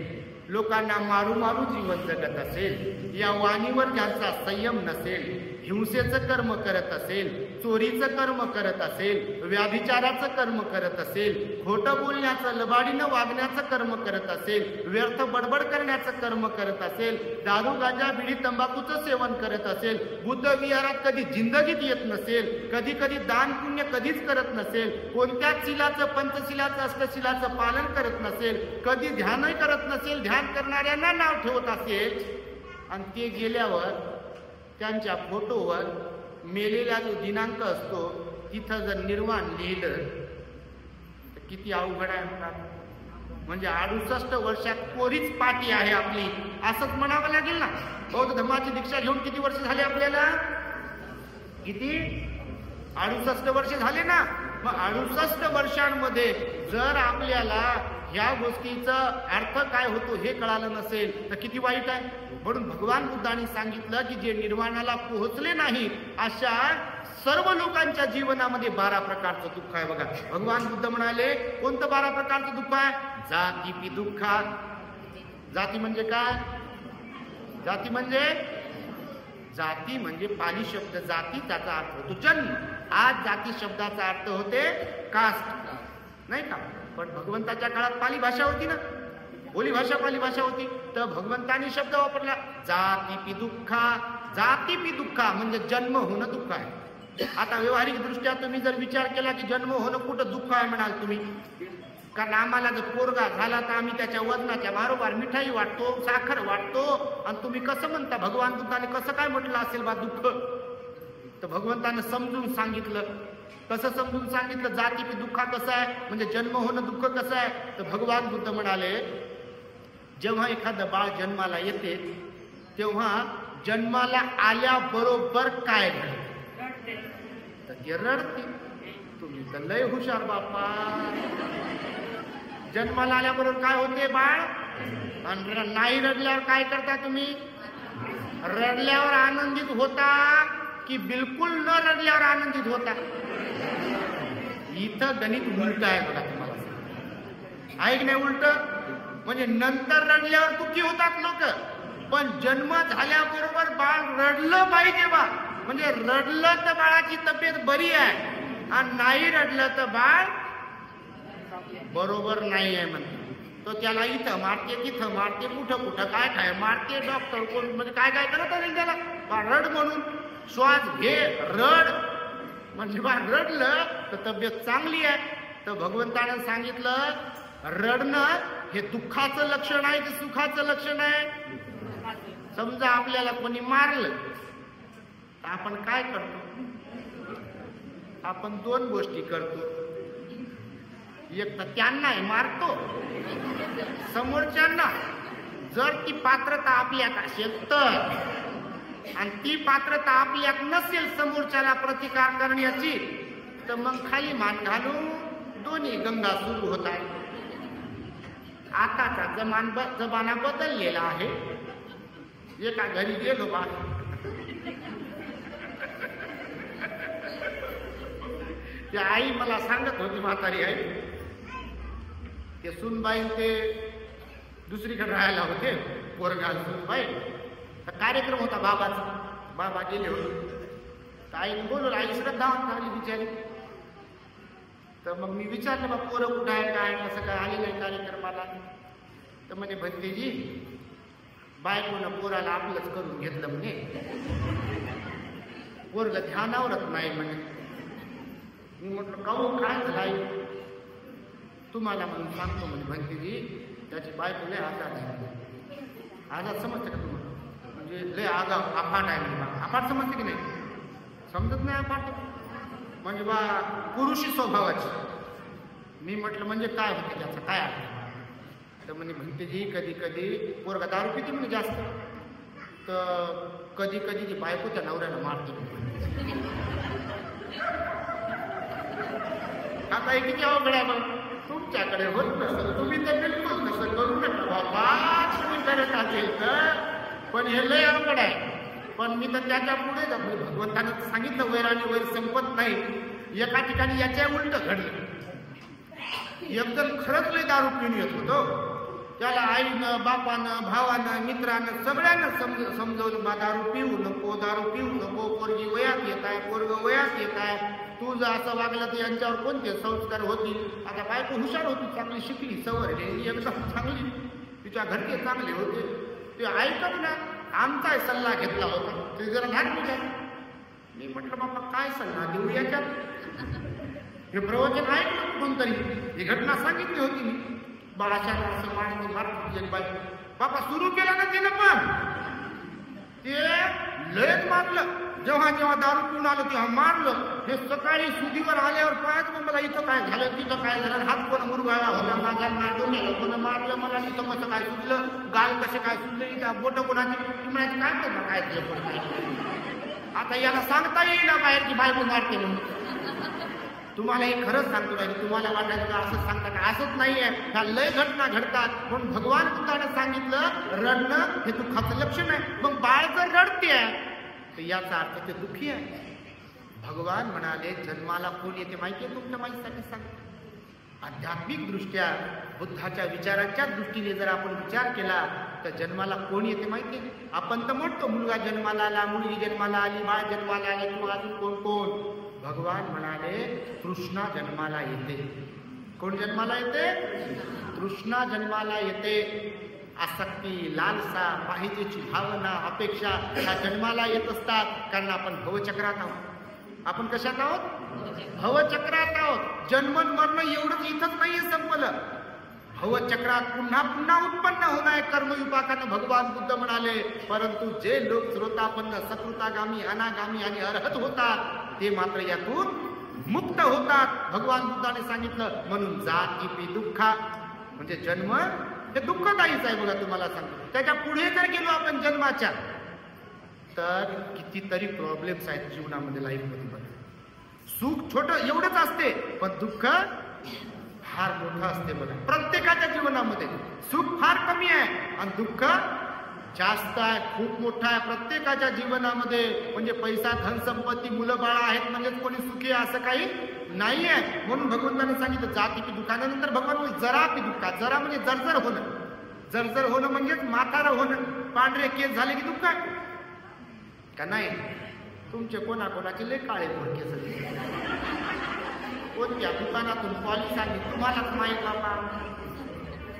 लोकांना मारू मारू जीवन जगत असेल, या वाणीवर ज्यांचा संयम नसेल, हिंसेचं कर्म करत असेल, चोरीचं कर्म करत असेल, व्याभिचाराचं कर्म करत असेल, खोटं बोलण्याचं, लबाडीनं वागण्याचं कर्म करत असेल, व्यर्थ बडबड करण्याचं कर्म करत असेल, दारू गांजा बिडी तंबाखूचं सेवन करत असेल, बुद्ध विहारात कधी जिंदगीत येत नसेल, कधी कधी दान पुण्य कधीच करत नसेल, कोणत्याच शिलाचं पंचशिलाचं अष्टशिलाचं पालन करत नसेल, कधी ध्यानही करत नसेल, ध्यान करणाऱ्यांना नाव ठेवत असेल, आणि ते गेल्यावर त्यांच्या फोटोवर मेलेला जो दिनांक असतो तिथं जर निर्वाण लिहिलं तर किती अवघड आहे म्हणतात. म्हणजे 68 वर्षात कोरीच पाठी आहे आपली असंच म्हणावं लागेल ना. बौद्ध धर्माची दीक्षा घेऊन किती वर्ष झाले आपल्याला? किती? 68 वर्ष झाले ना. मग 68 वर्षांमध्ये जर आपल्याला ह्या गोष्टीचा अर्थ काय होतो हे कळालं नसेल तर किती वाईट आहे. म्हणून भगवान बुद्धांनी सांगितलं की जे निर्वाणाला पोहोचले नाही अशा सर्व लोकांच्या जीवनामध्ये 12 प्रकारचं दुःख आहे. बघा भगवान बुद्ध म्हणाले कोणतं 12 प्रकारचं दुःख आहे? जातीपी दुःखा. जाती म्हणजे काय? जाती म्हणजे पाली शब्द जाती, त्याचा अर्थ होतो जन्म. आज जाती शब्दाचा अर्थ होते कास्ट, नाही का? पण भगवंताच्या काळात पाली भाषा होती ना, बोली भाषा पाली भाषा होती, तर भगवंतांनी शब्द वापरला जातीपी दुःखा. जातीपी दुःखा म्हणजे जन्म होणं दुःख आहे. आता व्यावहारिक दृष्ट्या तुम्ही जर विचार केला की जन्म होणं कुठं दुःख आहे म्हणाल तुम्ही, कारण आम्हाला जर पोरगा झाला तर आम्ही त्याच्या वजनाच्या बारोबार मिठाई वाटतो, साखर वाटतो, आणि तुम्ही कसं म्हणता भगवान बुद्धाने कसं काय म्हटलं असेल बा दुःख? तर भगवंतानं समजून सांगितलं. कसं समजून सांगितलं? जातीपी दुःखा कसं आहे म्हणजे जन्म होणं दुःख कसं आहे. तर भगवान बुद्ध म्हणाले जेव्हा एखादं बाळ जन्माला येते तेव्हा जन्माला आल्याबरोबर काय घडते? तर ते रडते. तुम्ही तर लय हुशार बापा. जन्माला आल्याबरोबर काय होते बाळ? आणि नाही रडल्यावर काय करता तुम्ही? रडल्यावर आनंदित होता की बिलकुल न रडल्यावर आनंदित होता? इथं गणित उलट आहे बघा. तुम्हाला आहे की नाही उलट? म्हणजे नंतर रडल्यावर दुःखी होतात लोक, पण जन्म झाल्याबरोबर बाळ रडलं पाहिजे बा. म्हणजे रडलं तर बाळाची तब्येत बरी आहे, आणि नाही रडलं तर बाळ बरोबर नाही आहे म्हणते. तो त्याला इथं मारते, तिथं मारते, कुठं कुठं काय काय मारते. डॉक्टर कोण म्हणजे काय काय करत असेल त्याला, बा रड म्हणून. श्वास घे, रड, म्हणजे बा रडलं तर तब्येत चांगली आहे. तर भगवंतानं सांगितलं रडणं हे दुःखाचं लक्षण आहे की सुखाचं लक्षण आहे? समजा आपल्याला कोणी मारलं तर आपण काय करतो? आपण 2 गोष्टी करतो. एक तर त्यांना मारतो, समोरच्यांना. जर ती पात्रता आपल्यात असेल तर, आणि ती पात्रता आपल्यात नसेल समोरच्याला प्रतिकार करण्याची, तर मग खाली मान घालून दोन्ही गंगा सुरू होतात. आताचा जमाना बदललेला आहे. एका घरी गेलो बा, ते आई मला सांगत होती, म्हातारी आई, ते सुनबाई ते दुसरीकडे राहायला होते, पोरगा सुनबाई. तर कार्यक्रम होता बाबाचा, बाबा गेले होते. तर आईने बोलवलं, आई श्रद्धावंत झाली बिचारी. तर मग मी विचारलं बा पोरं कुठं आहे, काय कसं काय आलेलं आहे कार्यक्रमाला. तर म्हणे भंतेजी बायकोनं पोराला आपलंच करून घेतलं म्हणे, पोरग ध्यानावरच नाही म्हणे. मी म्हटलं काहून काय झालं आई? तुम्हाला म्हणून सांगतो म्हणे भंतेजी त्याची बायको लय आजाद आहे. आजाद समजते का तुम्हाला? म्हणजे लय आगाव अफाट आहे म्हणजे. अफाट समजते की नाही? समजत नाही अफाट म्हणजे बा पुरुषी स्वभावाची. मी म्हटलं म्हणजे काय होते त्याचं काय आहे? तर म्हणे भंतेजी कधी कधी पोरगा दारू पिते म्हणे जास्त, तर कधी कधी ती बायको त्या नवऱ्याला मारते. आता हे किती अवघड आहे मग. तुमच्याकडे होत नसेल तुम्ही तर बिलकुल नसं करू नका बाबा, तुम्ही करत असेल तर. पण हे लय अवघड आहे. पण मी तर त्याच्या पुढे भगवंतानं सांगितलं वैर आणि वैर संपत नाही. एका ठिकाणी याच्या उलट घडलं. एकदम खरंच लय दारू पिऊन येत होतो. त्याला आईनं, बापानं, भावानं, मित्रानं सगळ्यांना समजवलं, बा दारू पिऊ नको, दारू पिऊ नको, पोरगी वयात येत आहे, पोरग वयात येत आहे, तू जर असं वागलं तर यांच्यावर कोणते संस्कार होतील. आता बायको हुशार होती, चांगली शिकली, सवरली, एकदम चांगली, तिच्या घरचे चांगले होते, ते ऐकत ना. आमचा सल्ला घेतला होता, ते जरा धार्मिक आहे. मी म्हटलं बाबा काय सल्ला देऊ याच्यात, हे प्रवचन ऐकलं कुठून तरी, ही घटना सांगितली होती मी. बाळाशाला असं मारतो मारतो बाई, बाबा सुरू केला ना तिनं, पण ते लयच मारलं. जेव्हा जेव्हा दारू पिऊन आलो तेव्हा मारलं. हे सकाळी सुधीवर आल्यावर पाहत मग मला इथं काय झालं, तिथं काय झालं, हात कोण मुरगाळा होता माझ्या, नाटून कोण मारलं मला, इथं कसं काय सुटलं, गाल कसे काय सुटलं, इथं बोट कोणाची म्हणायची, काय करणार काय केलं पण काय. आता याला सांगता येईल ना बाहेर की बायको मारते म्हणून. तुम्हाला हे खरंच सांगतो नाही, तुम्हाला वाटायचं असं सांगता का, असंच नाहीये, ह्या लय घटना घडतात. म्हणून भगवान बुद्धाने सांगितलं रडणं हे दुःखाचं लक्षण आहे. मग बाळ जर रडते तर याचा अर्थ ते दुःखी आहे. भगवान म्हणाले जन्माला कोण येते माहितीये तुमच्या माहितीसाठी सांग. आध्यात्मिक दृष्ट्या बुद्धाच्या विचारांच्या दृष्टीने जर आपण विचार केला तर जन्माला कोण येते माहितीये. आपण तर म्हणतो मुलगा जन्माला आला, मुलगी जन्माला आली, बाळ जन्माला आले, किंवा अजून कोण कोण. भगवान म्हणाले तृष्णा जन्माला येते. कोण जन्माला येते? तृष्णा जन्माला येते. आसक्ती, लालसा, पाहिजेची भावना, अपेक्षा ह्या जन्माला येत असतात. कारण आपण भवचक्रात आहोत. आपण कशात आहोत? भवचक्रात आहोत. जन्मन मरण एवढंच इथंच नाहीये संपलं. भवचक्रात पुन्हा पुन्हा उत्पन्न होणार कर्मविपाकानं भगवान बुद्ध म्हणाले. परंतु जे लोक श्रोतापन्न, सकृतागामी, अनागामी आणि अर्हत होतात ते मात्र यातून मुक्त होतात. भगवान बुद्धाने सांगितलं म्हणून जाती पी दुःखा, म्हणजे जन्म हे दुःखदायीच आहे. बघा तुम्हाला सांगतो, त्याच्या पुढे जर गेलो आपण जन्माच्या तर कितीतरी प्रॉब्लेम्स आहेत जीवनामध्ये, लाईफमध्ये. बघा सुख छोटं एवढंच असते, पण दुःख फार मोठं असते. बघा प्रत्येकाच्या जीवनामध्ये सुख फार कमी आहे आणि दुःख जास्त आहे, खूप मोठा आहे प्रत्येकाच्या जीवनामध्ये. म्हणजे पैसा, धन संपत्ती, मुलं बाळा आहेत म्हणजे कोणी सुखी आहे असं काही नाहीये. म्हणून भगवंताने सांगितलं जाती की दुःखानंतर भगवान म्हणजे जरा पी दुःखा. जरा म्हणजे जर्जर होणं. जर्जर होणं म्हणजेच म्हातारं होणं. पांढरे केस झाले की दुःख आहे का नाही? तुमचे कोणाकोणाचे लय काळे गोर केस झाले. कोणत्या दुकानातून पॉलिश आली तुम्हालाच माहीत बाबा.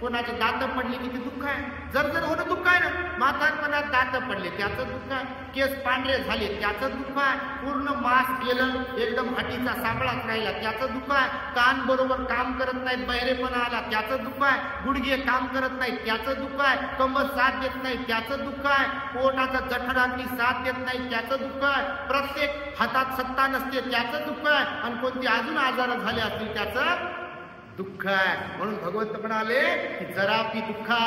कोणाचे दात पडले किती दुःख आहे. जर होणं दुःख आहे ना. म्हातारपणात दात पडले त्याचं दुःख आहे. केस पांढरे झाले त्याचं दुःख आहे. पूर्ण मास्क केलं एकदम हटीचा सापळाच राहिला त्याचं दुःख आहे. कान बरोबर काम करत नाहीत, बहिरेपणा आला त्याचं दुःख आहे. गुडघे काम करत नाहीत त्याचं दुःख आहे. कंबर साथ देत नाही त्याचं दुःख आहे. पोटाचा जठराग्नी साथ देत नाही त्याचं दुःख आहे. प्रत्येक हातात सत्ता नसते त्याचं दुःख आहे. आणि कोणती अजून आजार झाले असतील त्याचं दुःख आहे. म्हणून भगवंत म्हणाले की जरा पी दुःखा.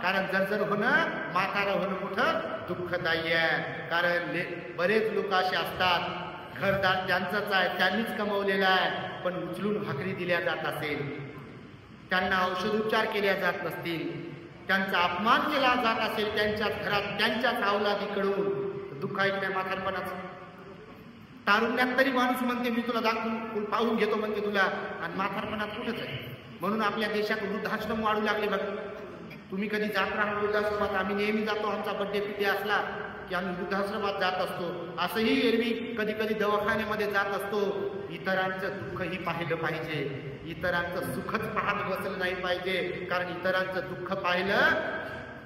कारण जर होणं, म्हातारं होणं कुठं दुःखदायी आहे. कारण बरेच लोक असे असतात घरदार त्यांचंच आहे, त्यांनीच कमवलेलं आहे, पण उचलून भाकरी दिल्या जात असेल, त्यांना औषधोपचार केल्या जात नसतील, त्यांचा अपमान केला जात असेल त्यांच्याच घरात त्यांच्याच अवलादीकडून, दुःख ऐकण्या म्हातारपणाचं. तारुण्यात तरी माणूस म्हणते मी तुला दाखवून पाहून घेतो म्हणते तुला, आणि म्हातारपणात कुठंच आहे. म्हणून आपल्या देशात वृद्धाश्रम वाढू लागले. बघ तुम्ही कधी जात राहा वृद्धाश्रमात. आम्ही नेहमी जातो, आमचा बड्डे पिड्डे असला की आम्ही वृद्धाश्रमात जात असतो. असंही एरवी कधी कधी दवाखान्यामध्ये जात असतो. इतरांचं दुःखही पाहिलं पाहिजे, इतरांचं सुखच पाहत बसलं नाही पाहिजे. कारण इतरांचं दुःख पाहिलं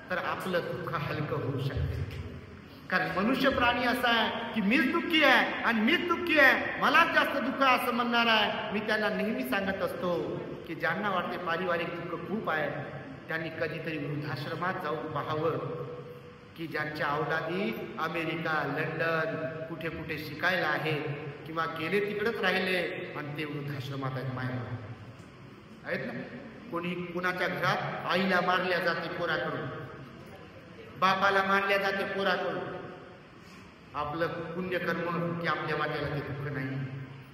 तर आपलं दुःख हलकं होऊ शकते. कारण मनुष्य प्राणी असा आहे की मीच दुःखी आहे आणि मीच दुःखी आहे, मलाच जास्त दुःख असं म्हणणार आहे. मी त्यांना नेहमी सांगत असतो की ज्यांना वाटते पारिवारिक दुःख खूप आहे त्यांनी कधीतरी वृद्धाश्रमात जाऊन पाहावं की ज्यांच्या अवलादी अमेरिका, लंडन कुठे कुठे शिकायला आहेत किंवा गेले तिकडेच राहिले आणि ते वृद्धाश्रमात आहेत, माया आहेत ना. कोणी कुणाच्या घरात आईला मारल्या जाते पोराकडून, बापाला मारल्या जाते पोराकडून. आपलं पुण्यकर्म की आपल्या वाट्याला ते दुःख नाही.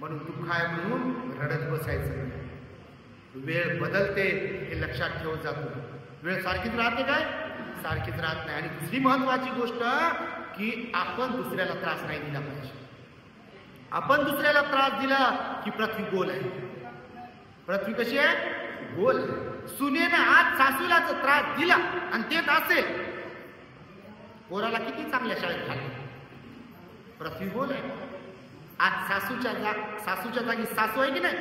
म्हणून दुःख आहे म्हणून रडत बसायचं. वेळ बदलते हे लक्षात ठेवत जातो. वेळ सारखीच राहते काय? सारखीच राहत नाही. आणि दुसरी महत्वाची गोष्ट की आपण दुसऱ्याला त्रास नाही दिला पाहिजे. आपण दुसऱ्याला त्रास दिला की पृथ्वी गोल आहे. पृथ्वी कशी आहे? गोल. सुनेनं आज सासूला त्रास दिला आणि तेच असेल, पोराला किती चांगल्या शाळेत घाल. पृथ्वी गोल आहे. आज सासूच्या जागी सासू आहे की नाही,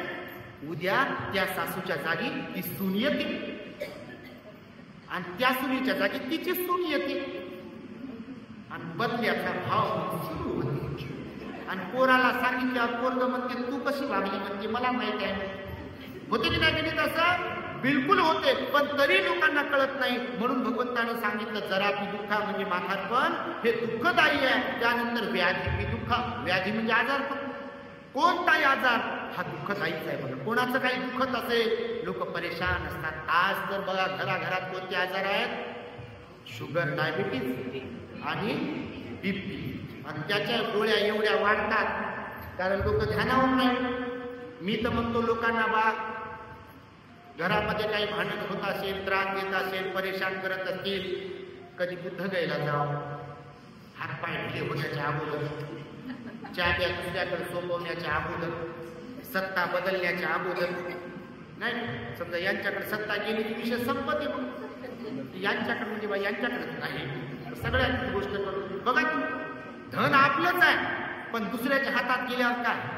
उद्या त्या सासूच्या जागी ती सून येते आणि त्या सुनीच्या जागी तिची सून येते आणि बदल्याचा भाव सुरू होते. आणि पोराला सांगितल्यावर पोरग म्हणते तू कशी वागली, म्हणते मला माहित आहे. होते की नाही तसं? बिलकुल होते, पण तरी लोकांना कळत नाही. म्हणून भगवंतानं सांगितलं जरा पी दुःखा म्हणजे म्हातारपण हे दुःखदायी आहे. त्यानंतर व्याधी पी दुःखा, व्याधी म्हणजे आजारपण. कोणताही आजार हा दुःखदायीच आहे. बघा कोणाचं काही दुःखत असेल लोक परेशान असतात. आज तर बघा घराघरात कोणते आजार आहेत? शुगर, डायबिटीज आणि बीपी. आणि त्याच्या गोळ्या एवढ्या वाढतात कारण लोक ध्यानावर नाही. मी तर म्हणतो लोकांना बा, घरामध्ये काही भांडण होत असेल, त्रास देत असेल, परेशान करत असतील, कधी बुद्ध गायला जावं. हातपाय ढिले होण्याच्या अगोदर, चाब्या दुसऱ्याकडे सोपवण्याच्या अगोदर, सत्ता बदलण्याच्या अगोदर. नाही समजा यांच्याकडे सत्ता गेली की विषय संपत्ती, यांच्याकडे म्हणजे बा यांच्याकडे नाही. सगळ्यांची गोष्ट करून बघा, धन आपलंच आहे पण दुसऱ्याच्या हातात गेल्यावर काय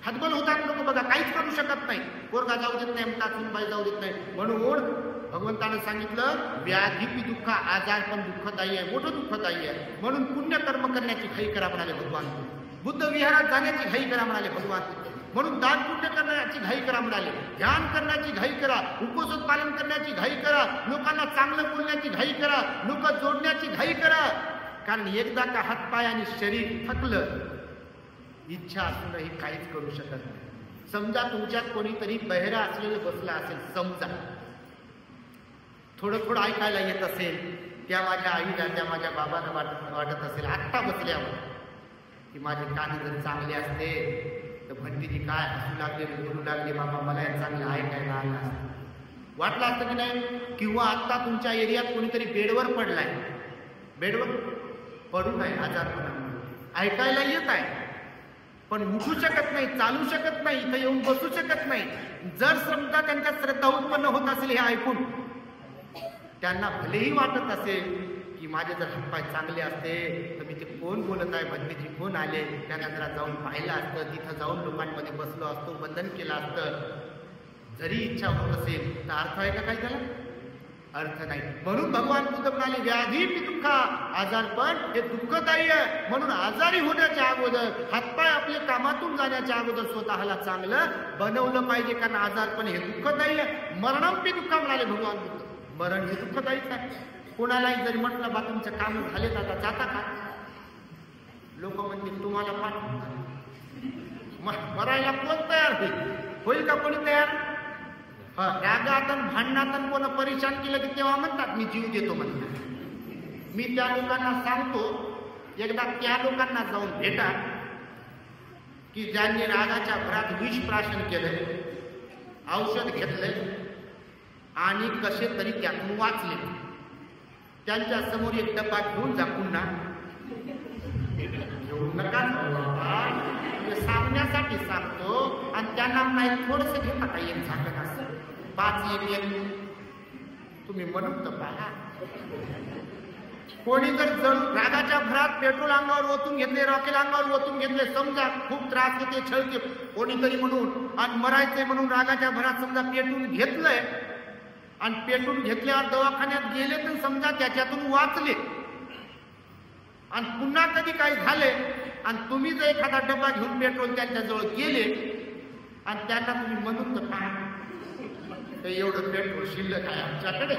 हतबल होतात लोक. बघा काहीच करू शकत नाही. पोरगा जाऊ देत नाही, सुनबाई जाऊ देत नाही. म्हणून भगवंतानं सांगितलं व्याधी पी दुःख, आजार पण दुःखदायी आहे, मोठं दुःखदायी आहे. म्हणून पुण्यकर्म करण्याची घाई करा म्हणाले भगवान. बुद्ध विहारात जाण्याची घाई करा म्हणाले भगवान. म्हणून दान पुण्य करण्याची घाई करा म्हणाले. ध्यान करण्याची घाई करा, उपवास पालन करण्याची घाई करा, लोकांना चांगलं बोलण्याची घाई करा, लोक जोडण्याची घाई करा. कारण एकदा का हातपाय आणि शरीर थकलं, इच्छा असूनही काहीच करू शकत नाही. समजा तुमच्यात कोणीतरी बहिरा असलेलं बसला असेल, समजा थोडं थोडं ऐकायला येत असेल, त्या माझ्या आईला त्या माझ्या बाबाला वाटत असेल आत्ता बसल्यावर की माझे कान जर चांगले असते तर भंटीजी काय हसू लागले, बोलू लागले, बाबा मला हे चांगलं ऐकायला आलं असतं, वाटलं असतं की नाही. किंवा आत्ता तुमच्या एरियात कोणीतरी बेडवर पडलाय, बेडवर पडू नये आजारपणामुळे, ऐकायला येत आहे पण उठू शकत नाही, चालू शकत नाही, इथं येऊन बसू शकत नाही. जर समजा त्यांच्या श्रद्धा उत्पन्न होत असेल हे ऐकून, त्यांना भलेही वाटत असेल की माझे जर हातपाय चांगले असते तर मी ते कोण बोलत आहे, भंतीजी कोण आले, त्यांना जरा जाऊन पाहिलं असतं, तिथं जाऊन लोकांमध्ये बसलो असतो, वंदन केलं असतं. जरी इच्छा होत असेल तर अर्थ आहे का काही त्याला? अर्थ नाही. म्हणून भगवान बुद्ध म्हणाले व्याधी पी दुःख, आजारपण हे दुःखदायी आहे. म्हणून आजारी होण्याच्या अगोदर, हातपाय आपले कामातून जाण्याच्या अगोदर स्वतःला चांगलं बनवलं पाहिजे. कारण आजारपण हे दुःखदायी आहे. मरणम पी दुःख म्हणाले भगवान बुद्ध. मरण हे दुःखदायीच आहे. कोणालाही जरी म्हटलं बा तुमचे काम झालेत आता जाता का, लोक म्हणतील तुम्हाला मरायला कोण तयार होईल का कोणी तयार? रागात भांडणात कोण परेशान केलं की तेव्हा म्हणतात मी जीव देतो म्हणतात. मी त्या लोकांना सांगतो, एकदा त्या लोकांना जाऊन भेटा की ज्यांनी रागाच्या भरात विष प्राशन केलंय, औषध घेतलंय आणि कसे तरी त्यातून वाचले. त्यांच्या समोर एक डब्बा घेऊन जा, पुन्हा घेऊन नका, सांगण्यासाठी सांगतो. आणि त्यांना नाही थोडस घेता का एक झाकण असं 5 एक तुम्ही म्हणून तर पहा. कोणी जर रागाच्या भरात पेट्रोल अंगावर ओतून घेतले, रॉकेल अंगावर ओतून घेतले, समजा खूप त्रास होते, छळते कोणीतरी म्हणून आणि मरायचे म्हणून रागाच्या भरात समजा पेटून घेतलंय आणि पेटून घेतल्यावर दवाखान्यात गेले तर समजा त्याच्यातून वाचले आणि पुन्हा कधी काही झाले आणि तुम्ही जर एखादा डबा घेऊन पेट्रोल त्यांच्याजवळ गेले आणि त्यांना तुम्ही म्हणून तर पहा एवढं पेट्रोल शिल्लक आहे आमच्याकडे,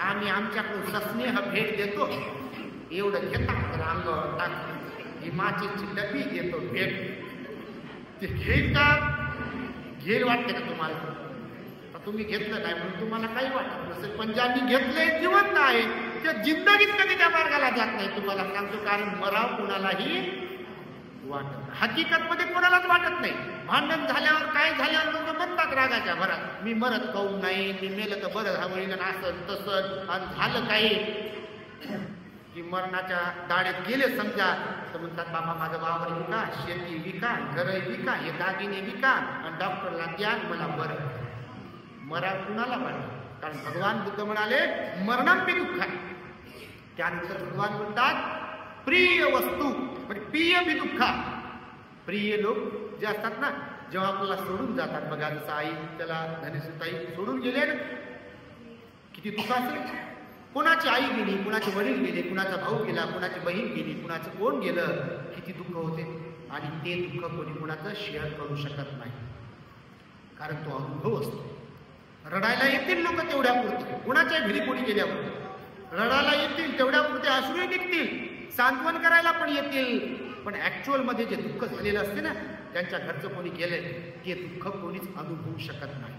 आम्ही आमच्याकडून सस्नेह भेट देतो, एवढं घेतात तर अंगावर टाकतो, ही माचीची डबी देतो भेट. ते घेईल का? घेईल वाटते का तुम्हाला? तुम्ही घेतलं नाही म्हणून तुम्हाला काही वाटत नसेल, पण ज्यांनी घेतलंय जिवंत आहे ते जिंदगीत कधी त्या मार्गाला जात नाही. तुम्हाला सांगतो, कारण मराव कोणालाही वाटत, हकीकत मध्ये कोणालाच वाटत नाही. भांडण झाल्यावर काय झाल्यावर लोक म्हणतात रागाच्या भरात मी मरत काऊन नाही, मी मेलं तर बरं होईल, असं तसं. आणि झालं काही की मरणाच्या दाढेत गेले समजा तर म्हणतात बाबा माझं वावर विका, शेती विका, घर विका, हे दागिने विका आणि डॉक्टरला द्या मला बरं. मरा कुणाला पाहिजे? कारण भगवान बुद्ध म्हणाले मरणांपी दुःख आहे. त्यानंतर भगवान म्हणतात प्रिय वस्तू म्हणजे प्रिय बी दुःखा. प्रिय लोक जे असतात ना जेव्हा आपल्याला सोडून जातात बघा, जसं आई त्याला धनेश्वरताई सोडून गेले ना, किती दुःख असेल. कुणाची आई गेली, कुणाचे वडील गेले, कुणाचा भाऊ गेला, कुणाची बहीण गेली, कुणाचं कोण गेलं, किती दुःख होते. आणि ते दुःख कोणी कुणाचं शेअर करू शकत नाही कारण तो अनुभव असतो. रडायला येतील लोक तेवढ्या पुरते, कुणाच्या घरी कोणी गेल्यावर रडायला येतील तेवढ्या पुरते, अश्रू निघतील, सांत्वन करायला पण येतील. पण ऍक्च्युअल मध्ये जे दुःख झालेलं असते ना, त्यांच्या घरचं कोणी गेले ते दुःख कोणीच अनुभवू शकत नाही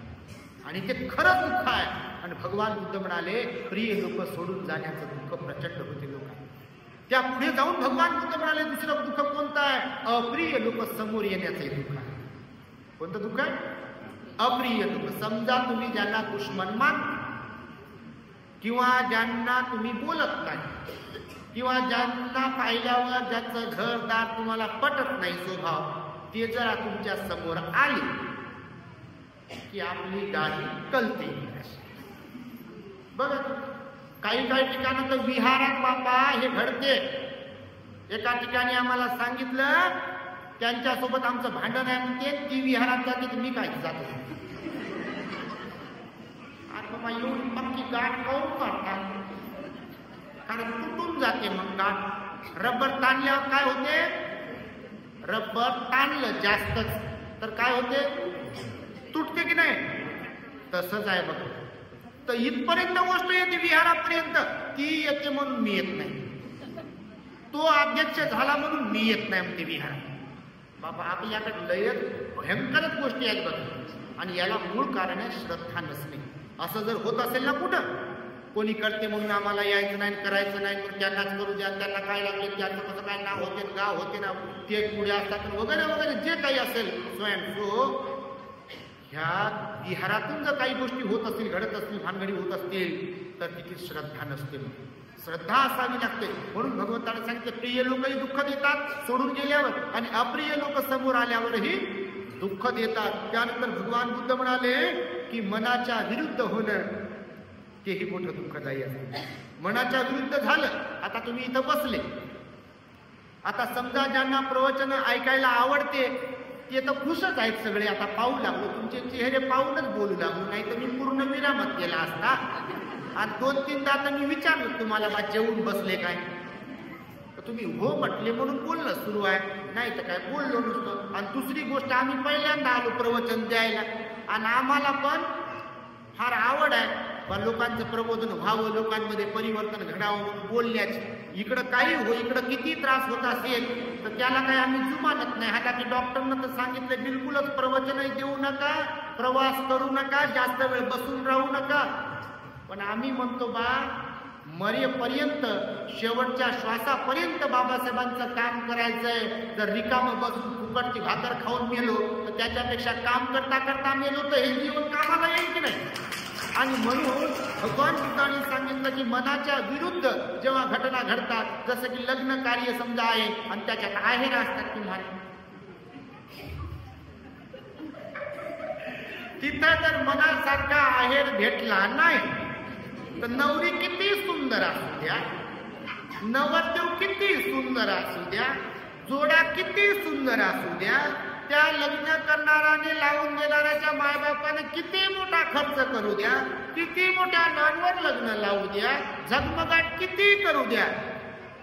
आणि ते खरं दुःख आहे. आणि भगवान बुद्ध म्हणाले प्रिय लोक सोडून जाण्याचं दुःख प्रचंड होते लोकांना. त्या पुढे जाऊन भगवान बुद्ध म्हणाले दुसरं दुःख कोणतं आहे? अप्रिय लोक समोर येण्याचं दुःख आहे. कोणतं दुःख आहे? अप्रिय लोक. समजा तुम्ही ज्यांना दुश्मन मान किंवा ज्यांना तुम्ही बोलत नाही किंवा ज्यांना पाहिल्यावर ज्यांचं घरदार तुम्हाला पटत नाही स्वभाव, ते जरा तुमच्या समोर आले की आपली गाडी कलते. बघा काही ठिकाणी तर विहारात बापा हे घडते. एका ठिकाणी आम्हाला सांगितलं त्यांच्यासोबत आमचं भांडण आहे म्हणते, ती विहारात जाते तर मी काय जातो. आणि बाबा एवढी पक्की गाठ काढून काढतात कारण तुटून जाते. मग गाठ रबर ताणल्यावर काय होते? रबर ताणलं जास्तच तर काय होते? तुटते की नाही? तसंच आहे बघ. तर इथपर्यंत गोष्ट येते विहारापर्यंत, ती येते म्हणून मी येत नाही. तो अध्यक्ष झाला म्हणून मी येत नाही म्हणते विहारात. बाबा आपल्याकडे लय भयंकरच गोष्टी आहेत बघ. आणि याला मूळ कारण आहे श्रद्धा नसणे. असं जर होत असेल ना कुठं, कोणी करते म्हणून आम्हाला यायचं नाही करायचं नाही, मग त्यांनाच करू द्या, त्यांना काय लागले त्यांचं कसं काय नाव होते गाव होते ना, ते पुढे असतात वगैरे वगैरे जे काही असेल स्वयं सो. ह्या विहारातून जर काही गोष्टी होत असतील, घडत असतील, भानगडी होत असतील तर तिथे श्रद्धा नसते. श्रद्धा असावी लागते. म्हणून भगवंताने सांगितलं प्रिय लोकही दुःख देतात सोडून गेल्यावर आणि अप्रिय लोक समोर आल्यावरही दुःख देतात. त्यानंतर भगवान बुद्ध म्हणाले की मनाच्या विरुद्ध होणं तेही मोठं दुःखदायी असते. मनाच्या विरुद्ध झालं. आता तुम्ही इथं बसले, आता समजा ज्यांना प्रवचन ऐकायला आवडते ते तर खुशच आहेत सगळे. आता पाहू लागलो, तुमचे चेहरे पाहूनच बोलू लागलो, नाही तर मी पूर्ण विरामात गेला असता. आणि 2-3दा आता मी विचारलं तुम्हाला बा जेवून बसले काय, तर तुम्ही हो म्हटले म्हणून बोलणं सुरू आहे, नाही तर काय बोललो नसतो. आणि दुसरी गोष्ट आम्ही पहिल्यांदा आलो प्रवचन द्यायला आणि आम्हाला पण फार आवड आहे लोकांचं प्रबोधन व्हावं, लोकांमध्ये परिवर्तन घडावं म्हणून बोलण्याची. इकडं काही हो, इकडं किती त्रास होत असेल तर त्याला काही आम्ही जुमानत नाही. हालाकी डॉक्टरनं तर सांगितलं बिलकुलच प्रवचनही देऊ नका, प्रवास करू नका, जास्त वेळ बसून राहू नका. पण आम्ही म्हणतो बा मरेपर्यंत, शेवटच्या श्वासापर्यंत बाबासाहेबांचं काम करायचंय. जर रिकामं बसून फुकटची भाकर खाऊन मेलो तर त्याच्यापेक्षा काम करता करता मेलो तर हे जीवन कामाला येईल की नाही. आणि म्हणून भगवान बुद्धांनी सांगितलं की मनाच्या विरुद्ध जेव्हा घटना घडतात, जसं की लग्न कार्य समजा आहे आणि त्याच्यात आहेर असतात तुम्हाला, तिथं जर मनासारखा आहेर भेटला नाही तर नवरी किती सुंदर असू द्या, नवरदेव किती सुंदर असू द्या, जोडा किती सुंदर असू द्या, त्या लग्न करणाराने लावून देणाऱ्याच्या मायबापाने किती मोठा खर्च करू द्या, किती मोठ्या नानवर लग्न लावू द्या, झगमगाट किती करू द्या,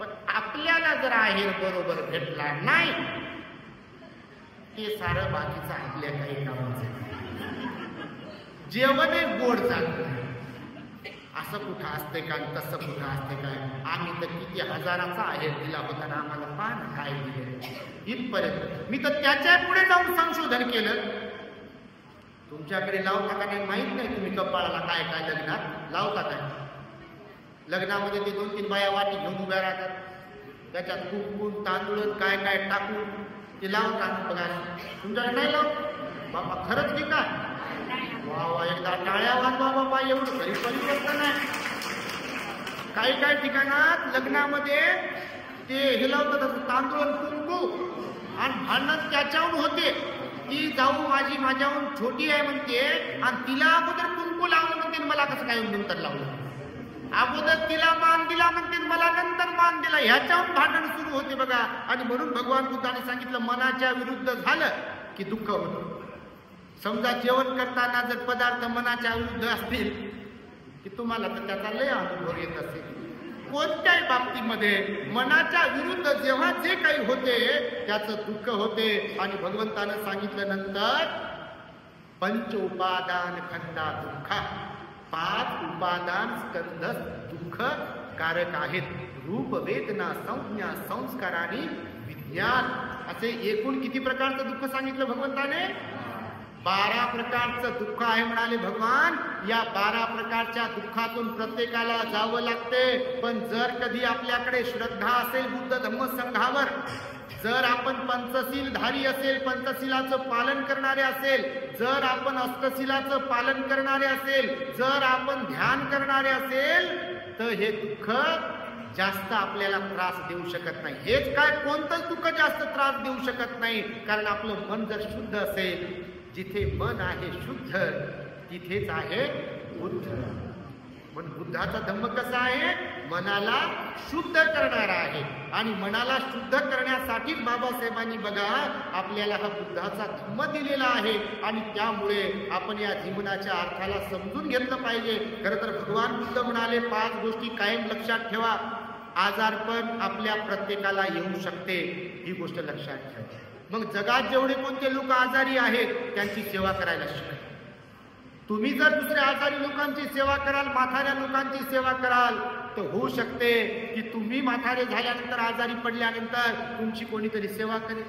पण आपल्याला जर आहेर बरोबर भेटला नाही ते सारं बाकीचं आपल्या काही कामाचं. जेवणे गोड जात असं कुठं असते काय, तसं कुठं असते काय. आम्ही तर किती हजाराचा आहेर दिला होता ना, आम्हाला पान काय दिले इथपर्यंत. मी तर त्याच्या पुढे जाऊन संशोधन केलं. तुमच्याकडे लावता का नाही माहित नाही, तुम्ही कपाळाला काय काय लग्नात लावता काय. लग्नामध्ये ते 2-3 बाया वाटी घेऊन उभ्या राहतात, त्याच्यात कुंकून तांदूळ काय काय टाकून ते लावतात बघा. तुमच्याकडे नाही लावत बाबा, खरंच की काय. वा वा, एकदा टाळ्या वाजवा बाबा, एवढं तरी परिवर्तन आहे. काही काही ठिकाणात लग्नामध्ये ते हे लावतात तांदूळ आणि कुंकू, आणि भांडण त्याच्याहून होते. ती जाऊ माझी माझ्याहून छोटी आहे म्हणते, आणि तिला अगोदर कुंकू लावलं म्हणते, मला कसं काय नंतर लावलं. अगोदर तिला मान दिला म्हणते, मला नंतर मान दिला. ह्याच्याहून भांडण सुरू होते बघा. आणि म्हणून भगवान बुद्धाने सांगितलं, मनाच्या विरुद्ध झालं की दुःख होतं. समजा जेवण करताना जर पदार्थ मनाच्या विरुद्ध असतील की तुम्हाला तर त्याचा लय अनुभव येत असेल. कोणत्याही बाबतीमध्ये मनाच्या विरुद्ध जेव्हा जे काही होते त्याचं दुःख होते. आणि भगवंतानं सांगितलं नंतर पंच उपादान खंदा दुःखा, 5 उपादान स्कंध दुःख कारक आहेत. रूप वेदना संज्ञा संस्कार आणि विज्ञान, असे एकूण किती प्रकारचं दुःख सांगितलं भगवंताने? 12 प्रकारचं दुःख आहे म्हणाले भगवान. या 12 प्रकारच्या दुःखातून प्रत्येकाला जावं लागते. पण जर कधी आपल्याकडे श्रद्धा असेल बुद्ध धम्म संघावर, जर आपण पंचशील धारी असेल, पंचशिलाचं पालन करणारे असेल, जर आपण अष्टशिलाचं पालन करणारे असेल, जर आपण ध्यान करणारे असेल, तर हे दुःख जास्त आपल्याला त्रास देऊ शकत नाही. हेच काय, कोणतंच दुःख जास्त त्रास देऊ शकत नाही. कारण आपलं मन जर शुद्ध असेल, जिथे मन आहे शुद्ध तिथेच आहे बुद्ध. पण बुद्धाचा धम्म कसा आहे? मनाला शुद्ध करणारा आहे. आणि मनाला शुद्ध करण्यासाठीच बाबासाहेबांनी बघा आपल्याला हा बुद्धाचा धम्म दिलेला आहे. आणि त्यामुळे आपण या जीवनाच्या अर्थाला समजून घेतलं पाहिजे. खरं तर भगवान बुद्ध म्हणाले 5 गोष्टी कायम लक्षात ठेवा. आजारपण आपल्या प्रत्येकाला येऊ शकते, ही गोष्ट लक्षात ठेवा. मग जगात जेवढे कोणते लोक आजारी आहेत त्यांची सेवा करायला शिका. तुम्ही जर दुसऱ्या आजारी लोकांची सेवा कराल, म्हाताऱ्या लोकांची सेवा कराल, तर होऊ शकते की तुम्ही म्हातारे झाल्यानंतर, आजारी पडल्यानंतर तुमची कोणीतरी सेवा करेल.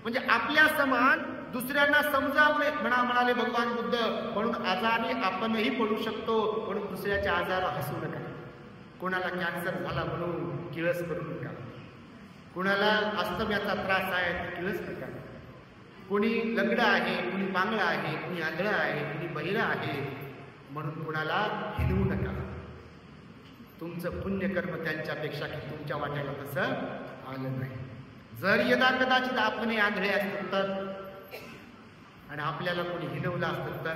म्हणजे आपल्या समान दुसऱ्यांना समजावणे म्हणाले भगवान बुद्ध. म्हणून आजारी आपणही पडू शकतो, म्हणून दुसऱ्याच्या आजारावर हसू नका. कोणाला कॅन्सर झाला म्हणून किळस करू नका. कुणाला अस्तम्याचा त्रास आहे किळस नका. कोणी लंगडा आहे, कोणी पांगळा आहे, कोणी आंधळा आहे, कोणी बहिरा आहे म्हणून कुणाला हिनवू नका. तुमचं पुण्यकर्म त्यांच्यापेक्षा तुमच्या वाट्याला तसं आलं नाही. जर यदा कदाचित आपण आंधळे असतो तर, आणि आपल्याला कोणी हिनवलं असतं तर,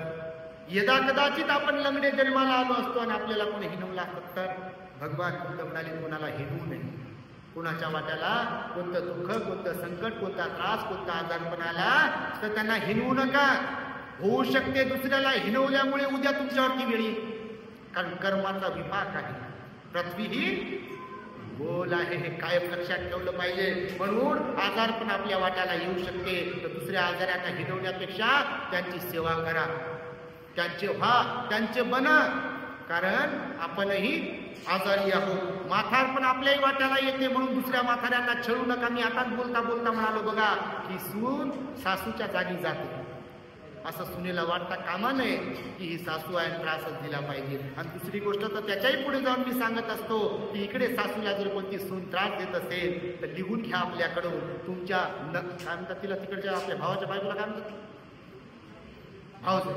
यदा कदाचित आपण लंगडे जन्माला आलो असतो आणि आपल्याला कोणी हिनवलं असतं तर, भगवान बुद्ध म्हणाले कोणाला हिनवू नये. कोणाच्या वाट्याला कोणतं दुःख, कोणतं संकट, कोणता त्रास, कोणता आजारपण आला तर त्यांना हिनवू नका. होऊ शकते दुसऱ्याला हिनवल्यामुळे उद्या तुमच्यावरती वेळी, कारण कर्माचा विपाक आहे. पृथ्वी ही गोल आहे, हे कायम लक्षात ठेवलं पाहिजे. म्हणून आजारपण आपल्या वाट्याला येऊ शकते, तर दुसऱ्या आजारांना हिनवण्यापेक्षा त्यांची सेवा करा, त्यांचे त्यांचे बना. कारण आपणही आजारी आहोत. म्हातारपण आपल्याही वाट्याला येते, म्हणून दुसऱ्या म्हाताऱ्यांना छळू नका. मी आता बोलता बोलता म्हणालो बघा की सून सासूच्या जागी जाते, असं सुनेला वाटता कामा नये की ही सासू आहे, त्रासच दिला पाहिजे. आणि दुसरी गोष्ट तर त्याच्याही पुढे जाऊन मी सांगत असतो की इकडे सासूला जर कोणती सून त्रास देत असेल तर लिहून घ्या आपल्याकडून. तुमच्या काय म्हणतात तिला, तिकडच्या आपल्या भावाच्या बायकोला काय म्हणतात, भाऊ,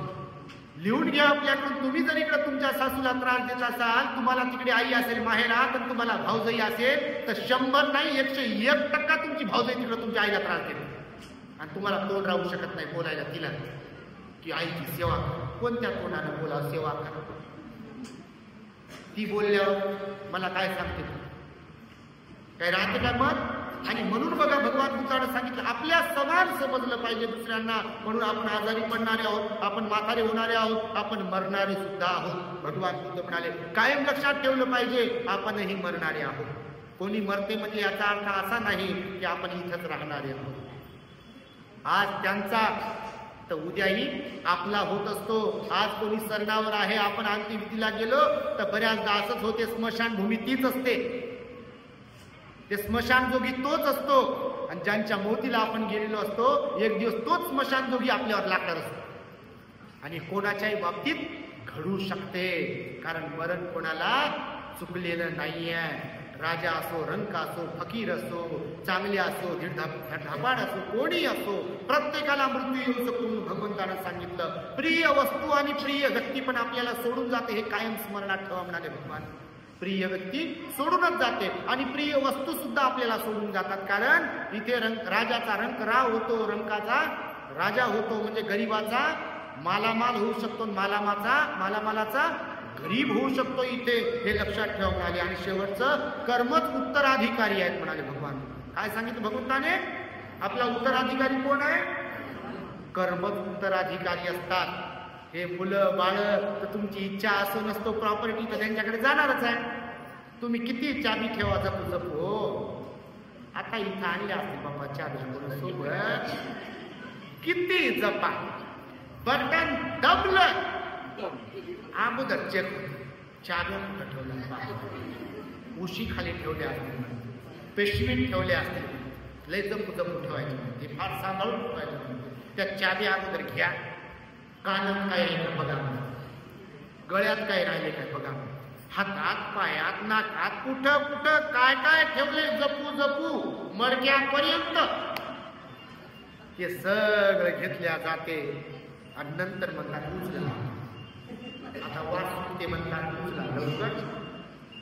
लिहून घ्या आपल्याकडून. तुम्ही जर इकडे तुमच्या सासूला त्रास देत असाल, तुम्हाला तिकडे आई असेल माहेरा, तर तुम्हाला भाऊजाई असेल, तर 100 नाही 101% तुमची भाऊजाई तिकडे तुमच्या आईला त्रास देते. आणि तुम्हाला तोंड राहू शकत नाही बोलायला तिला की आईची सेवा कर. कोणत्या तोंडाने बोला, सेवा कर. ती बोलल्यावर मला काय सांगते, काय राहते का मत? आणि म्हणून बघा भगवान बुद्धाने सांगितलं आपल्या समान समजलं पाहिजे दुसऱ्यांना. म्हणून आपण आजारी पडणारे आहोत, आपण म्हातारे होणारे आहोत, आपण मरणारे सुद्धा आहोत. भगवान बुद्ध म्हणाले कायम लक्षात ठेवलं पाहिजे आपणही मरणारे आहोत. कोणी मरते म्हणजे याचा अर्थ असा नाही की आपण इथंच राहणारे आहोत. आज त्यांचा तर उद्याही आपला होत असतो. आज कोणी सरणावर आहे, आपण अंत्यविधीला गेलो तर बऱ्याचदा असंच होते, स्मशानभूमी तीच असते, ते स्मशानजोगी तोच असतो. आणि ज्यांच्या मोतीला आपण गेलेलो असतो एक दिवस तोच स्मशानजोगी आपल्यावर लागणार असतो. आणि कोणाच्याही बाबतीत घडू शकते, कारण मरण कोणाला चुकलेलं नाहीये. राजा असो, रंक असो, फकीर असो, चांगले असो, धपाड असो, कोणी असो, प्रत्येकाला मृत्यू येऊ शकतो. भगवंतानं सांगितलं प्रिय वस्तू आणि प्रिय व्यक्ती पण आपल्याला सोडून जाते, हे कायम स्मरणात ठेवा म्हणाले भगवान. प्रिय व्यक्ती सोडूनच जाते आणि प्रिय वस्तू सुद्धा आपल्याला सोडून जातात. कारण इथे राजाचा रंक राव होतो, रंकाचा राजा होतो. म्हणजे गरीबाचा मालामाल होऊ शकतो, मालामालाचा गरीब होऊ शकतो. इथे हे लक्षात ठेवा म्हणाले. आणि शेवटचं कर्मच उत्तराधिकारी आहेत म्हणाले भगवान. काय सांगितलं भगवंताने? आपला उत्तराधिकारी कोण आहे? कर्मच उत्तराधिकारी असतात. हे मुलं बाळ तर तुमची इच्छा असो नसतो प्रॉपर्टी तर त्यांच्याकडे जाणारच आहे. तुम्ही किती चाबी ठेवा जपू जपू हो. आता इथं आणल्या असतील बाबा चाबी सोबत, किती जपा, बटन दबलं अगोदर चेक, चाबी कुठं ठेवल्या, उशी खाली ठेवल्या असतील, पेशवीत ठेवल्या असतील, लय जपू जपू ठेवायचे, ते फार सांभाळून ठेवायचं. त्या चाबी अगोदर घ्या. कानात काय आहे का बघा, गळ्यात काय राहिले काय बघा, हातात पायात नाकात कुठं कुठं काय काय ठेवले जपू जपू मडक्यापर्यंत हे सगळं घेतल्या जाते. आणि नंतर म्हणतात उचला. आता वाचून ते म्हणतात उचला लवकर,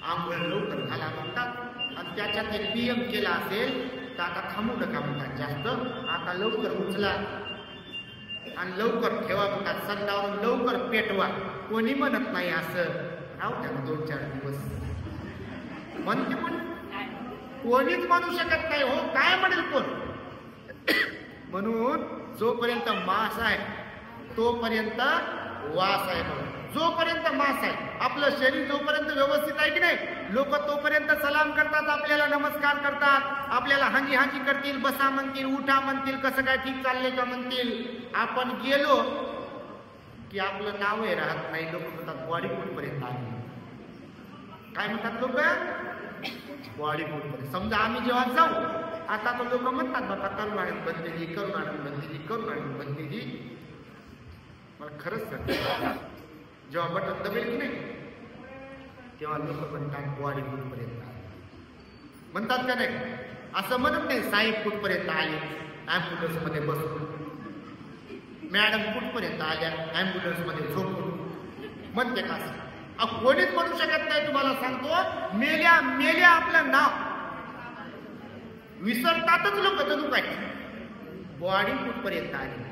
आंघोळ लवकर घाला म्हणतात. आणि त्याच्यात एक नियम केला असेल तर आता थांबू नका म्हणतात जास्त, आता लवकर उचला आणि लवकर ठेवा म्हणतात. संडावरून लवकर पेटवा. कोणी म्हणत नाही असं राहू द्या 2-4 दिवस म्हणते, पण कोणीच म्हणू शकत नाही हो. काय म्हणेल कोण? म्हणून जोपर्यंत मांस आहे तोपर्यंत वास आहे. म्हणून जोपर्यंत मांस आहे, आपलं शरीर जोपर्यंत व्यवस्थित आहे की नाही, लोक तोपर्यंत सलाम करतात, आपल्याला नमस्कार करतात, आपल्याला हांजी हांजी करतील, बसा म्हणतील, उठा म्हणतील, कसं काय ठीक चाललंय का म्हणतील. आपण गेलो की आपलं नावही राहत नाही. लोक म्हणतात बॉडी पर्यंत आले. काय म्हणतात लोक? बॉडी पर्यंत. समजा आम्ही जेव्हा जाऊ, आता तो लोक म्हणतात बाबा करुणानंद बंदेजी, करुणानंद बंदेजी, करुणानंद बंदेजी. मला खरंच सांगतो, जेव्हा बटन दबेल की नाही तेव्हा लोक म्हणतात बॉडी पर्यंत म्हणतात का नाही? असं म्हणत नाही साहेब कुठपर्यंत आले ॲम्ब्युलन्स मध्ये बसून, मॅडम कुठपर्यंत आल्या ॲम्ब्युलन्स मध्ये झोपून म्हणते का? असं कोणीच म्हणू शकत नाही. तुम्हाला सांगतो, मेल्या मेल्या आपलं नाव विसरतातच लोक. जणू काय बॉडी कुठपर्यंत आली,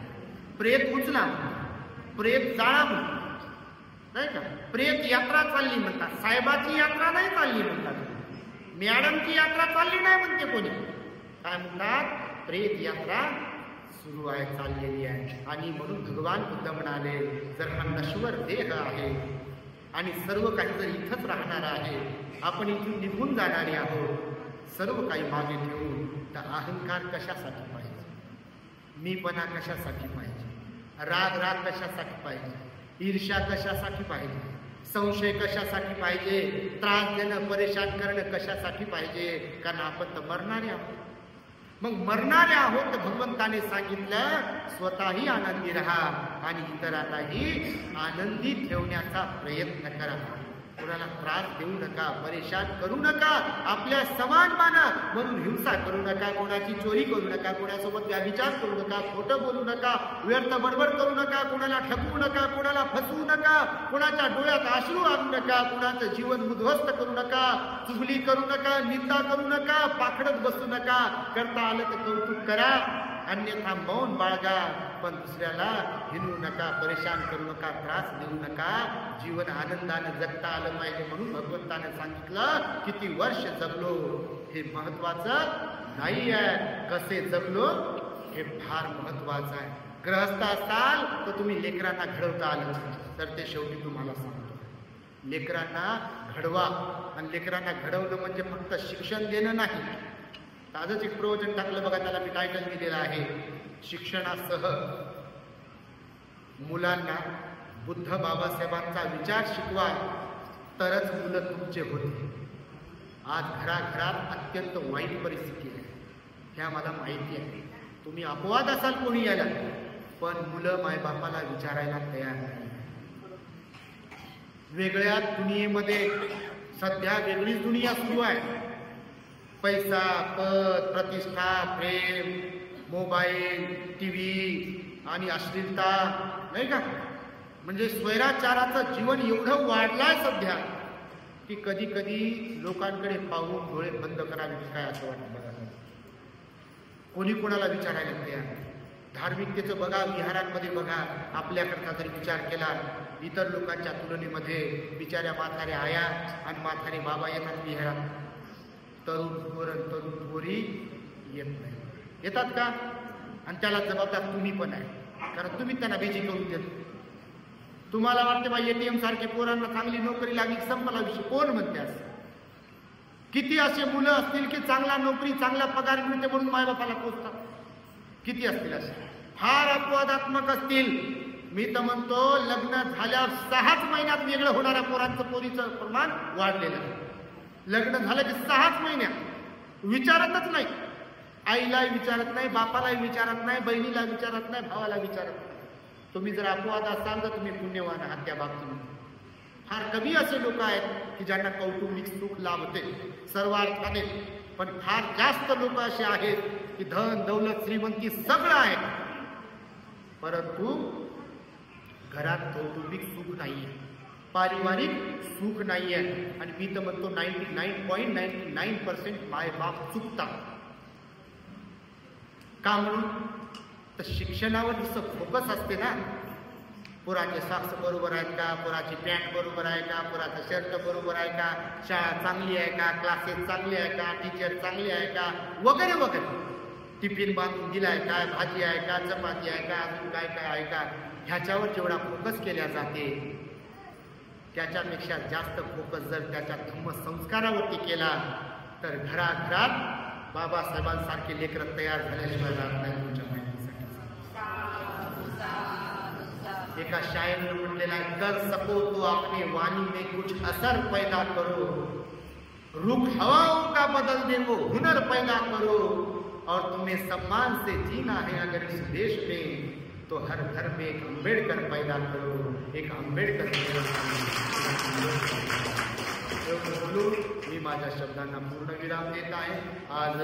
प्रेत उचला, प्रेत जाळा म्हणून नाही का, प्रेत यात्रा चालली म्हणतात. साहेबाची यात्रा नाही चालली म्हणतात, मॅडमची यात्रा चालली नाही म्हणते कोणी. काय म्हणतात? प्रेत यात्रा सुरू आहे, चाललेली आहे. आणि म्हणून भगवान बुद्ध म्हणाले, जर हा नश्वर देह आहे आणि सर्व काही जर इथंच राहणार आहे, आपण इथून निघून जाणारे आहोत, सर्व काही मागे ठेवून, तर अहंकार कशासाठी पाहिजे, मीपणा कशासाठी पाहिजे, राग कशासाठी पाहिजे, ईर्ष्या कशासाठी पाहिजे, संशय कशासाठी पाहिजे, त्रास देणं परेशान करणं कशासाठी पाहिजे? कारण आपण तर मरणारे आहोत. मग मरणारे आहोत तर भगवंताने सांगितलं स्वतःही आनंदी राहा आणि इतरांनाही आनंदी ठेवण्याचा प्रयत्न करा. कोणाला त्रास देऊ नका, परेशान करू नका, आपल्या समान माना. म्हणून हिंसा करू नका, कोणाची चोरी करू नका, कोणासोबत व्यभिचार करू नका, खोटं बोलू नका, व्यर्थ बडबड करू नका, कोणाला ठगवू नका, कोणाला फसवू नका, कोणाच्या डोळ्यात अश्रू आणू नका, कोणाचं जीवन उद्ध्वस्त करू नका, चुगली करू नका, निंदा करू नका, पाखडत बसू नका. करता आलं तर कौतुक करा, अन्यथा मौन बाळगा. पण दुसऱ्याला हिनवू नका, परेशान करू नका, त्रास देऊ नका. जीवन आनंदाने जगता आलं पाहिजे. म्हणून भगवंताने सांगितलं किती वर्ष जगलो हे महत्वाचं नाही आहे, कसे जगलो हे फार महत्वाचं आहे. गृहस्थ असाल तर तुम्ही लेकरांना घडवता आलं तर ते शेवटी तुम्हाला सांगतो, लेकरांना घडवा. आणि लेकरांना घडवणं म्हणजे फक्त शिक्षण देणं नाही. आजच एक प्रवचन टाकलं बघा, त्याला मी टायटल दिलेलं आहे, शिक्षणासह मुलांना बुद्ध बाबासाहेबांचा विचार शिकवा तरच मुलं तुमचे होते. आज घराघरात अत्यंत वाईट परिस्थिती आहे, हे आम्हाला माहिती आहे. तुम्ही अपवाद असाल कोणी यायला, पण मुलं मायबापाला विचारायला तयार नाही. वेगळ्या दुनियेमध्ये सध्या वेगळीच दुनिया सुरू आहे. पैसा, पद, प्रतिष्ठा, प्रेम, मोबाईल, टीव्ही आणि अश्लीलता नाही का, म्हणजे स्वैराचाराचं जीवन एवढं वाढलंय सध्या. की कधी कधी लोकांकडे पाहून डोळे बंद करावे काय असं वाटतं बघा. कोणी कोणाला विचारायला तयार. धार्मिकतेचं बघा, विहारांमध्ये बघा, आपल्याकरता जर विचार केला इतर लोकांच्या तुलनेमध्ये बिचाऱ्या म्हाताऱ्या आया आणि म्हातारे बाबा येतात विहारात, तरुण पोरण तरुण पोरी येत नाही. येतात का? आणि त्याला जबाबदार तुम्ही पण आहे, कारण तुम्ही त्यांना बेजी करून देत. तुम्हाला वाटते बा ATM सारखे पोरांना चांगली नोकरी लागली, संपला विषय. कोण म्हणते असं? किती असे मुलं असतील की चांगला नोकरी चांगला पगार मिळते म्हणून मायबापाला पोचतात? किती असतील असे? फार अपवादात्मक असतील. मी तर म्हणतो लग्न झाल्यावर 6च महिन्यात वेगळं होणाऱ्या पोरांचं पोरीचं प्रमाण वाढलेलं आहे. लग्न झालं की 6च महिन्यात विचारतच नाही, आईलाही विचारत नाही, बापालाही विचारत नाही, बहिणीला विचारत नाही, भावाला विचारत नाही. तुम्ही जर अपवाद असाल तर तुम्ही पुण्यवान आहात त्या बाबतीत. फार कमी असे लोक आहेत की ज्यांना कौटुंबिक सुख लाभते सर्व अर्थाने, पण फार जास्त लोक असे आहेत की धन दौलत श्रीमंती सगळं आहे, परंतु घरात कौटुंबिक सुख नाहीये, पारिवारिक सुख नाहीये. आणि मी तर म्हणतो 99.99% मायबाप चुकतात. का म्हणून? तर शिक्षणावर जसं फोकस असते ना, पोराचे सॉक्स बरोबर आहेत का, पोराची पॅन्ट बरोबर आहे का, पोराचा शर्ट बरोबर आहे का, शाळा चांगली आहे का, क्लासेस चांगले आहे का, टीचर चांगले आहे का, वगैरे वगैरे. टिफिन बांधून दिलाय का, भाजी आहे का, चपाती आहे का, अजून काय काय आहे का, ह्याच्यावर जेवढा फोकस केल्या जाते त्याच्यापेक्षा जास्त फोकस जर त्याच्या धम्मसंस्कारावरती केला तर घराघरात बाबासाहेबांसारखे लेकरं तयार झाल्याशिवाय राहत नाही. तुमच्या माहितीसाठी एका शायरने म्हटलेला आहे, कर सको तो अपने वाणी में कुछ असर पैदा करो, रुख हवाओं का बदल दे वो हुनर पैदा करो, और तुम्हें सम्मान से जीना है अगर इस देश में तो हर घर में एक अंबेडकर पैदा करो. एक अंबेडकर बोलू मी माझ्या शब्दांना पूर्ण विराम देत आहे. आज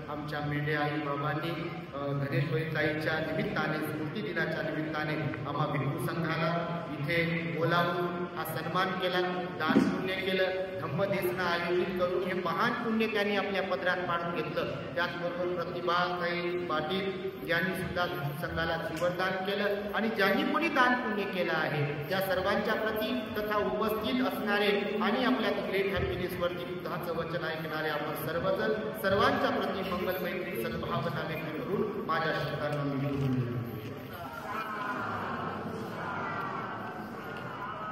आमच्या मेंढे आई बाबांनी गणेशताईच्या निमित्ताने, स्मृती दिनाच्या निमित्ताने आम्हा भिक्खू संघाला इथे बोलावून हा सन्मान केला, दान पुण्य केलं, धम्मदेसना आयोजित करून हे महान पुण्य त्यांनी आपल्या पदरात पाडून घेतलं. त्याचबरोबर प्रतिभाताई पाटील यांनी सुद्धा भिक्खू संघाला जीवनदान केलं. आणि ज्यांनी कोणी दान पुण्य केलं आहे त्या सर्वांच्या प्रती तथा उपस्थित असणारे आणि आपल्या ग्रेट हॅपीनेसवरती बुद्धाचं वचन ऐकणारे आपण सर्वजण सर्वांच्या प्रती मंगल मैत्री सद्भावना व्यक्त करून माझ्या शब्दांना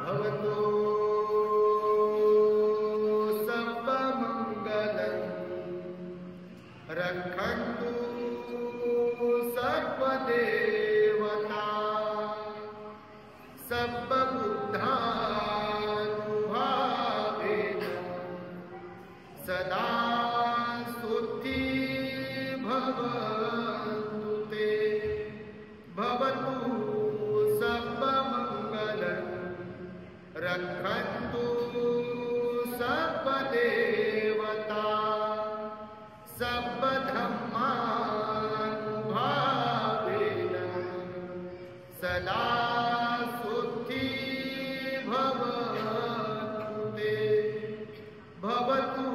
भवतो सर्वमंगलं रक्षन्तु सर्वदेवता सर्वबुद्धानुभावेन सदा सुखी भवन्तु ते. भवतु सर्वमंगलं रक्षन्तु सर्वदेवता सर्वधर्मानुभावेन सदा सुखी भवन्तु ते. भवतु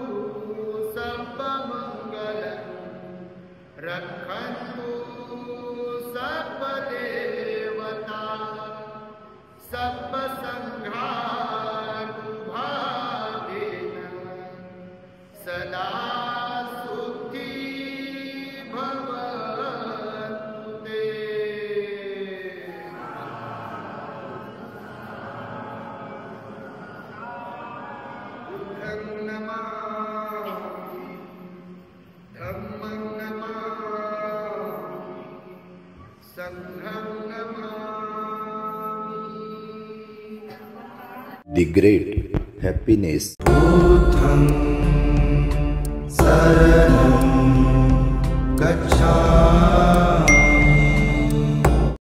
सर्वमंगलं रक्षन्तु सर्वदेवता सर्वसंघानुभावेन सदा सुखी भवन्तु ते. बुद्धं नमामि, धम्मं नमामि, संघं नमामि. The great happiness. बुद्धं शरणं गच्छामि.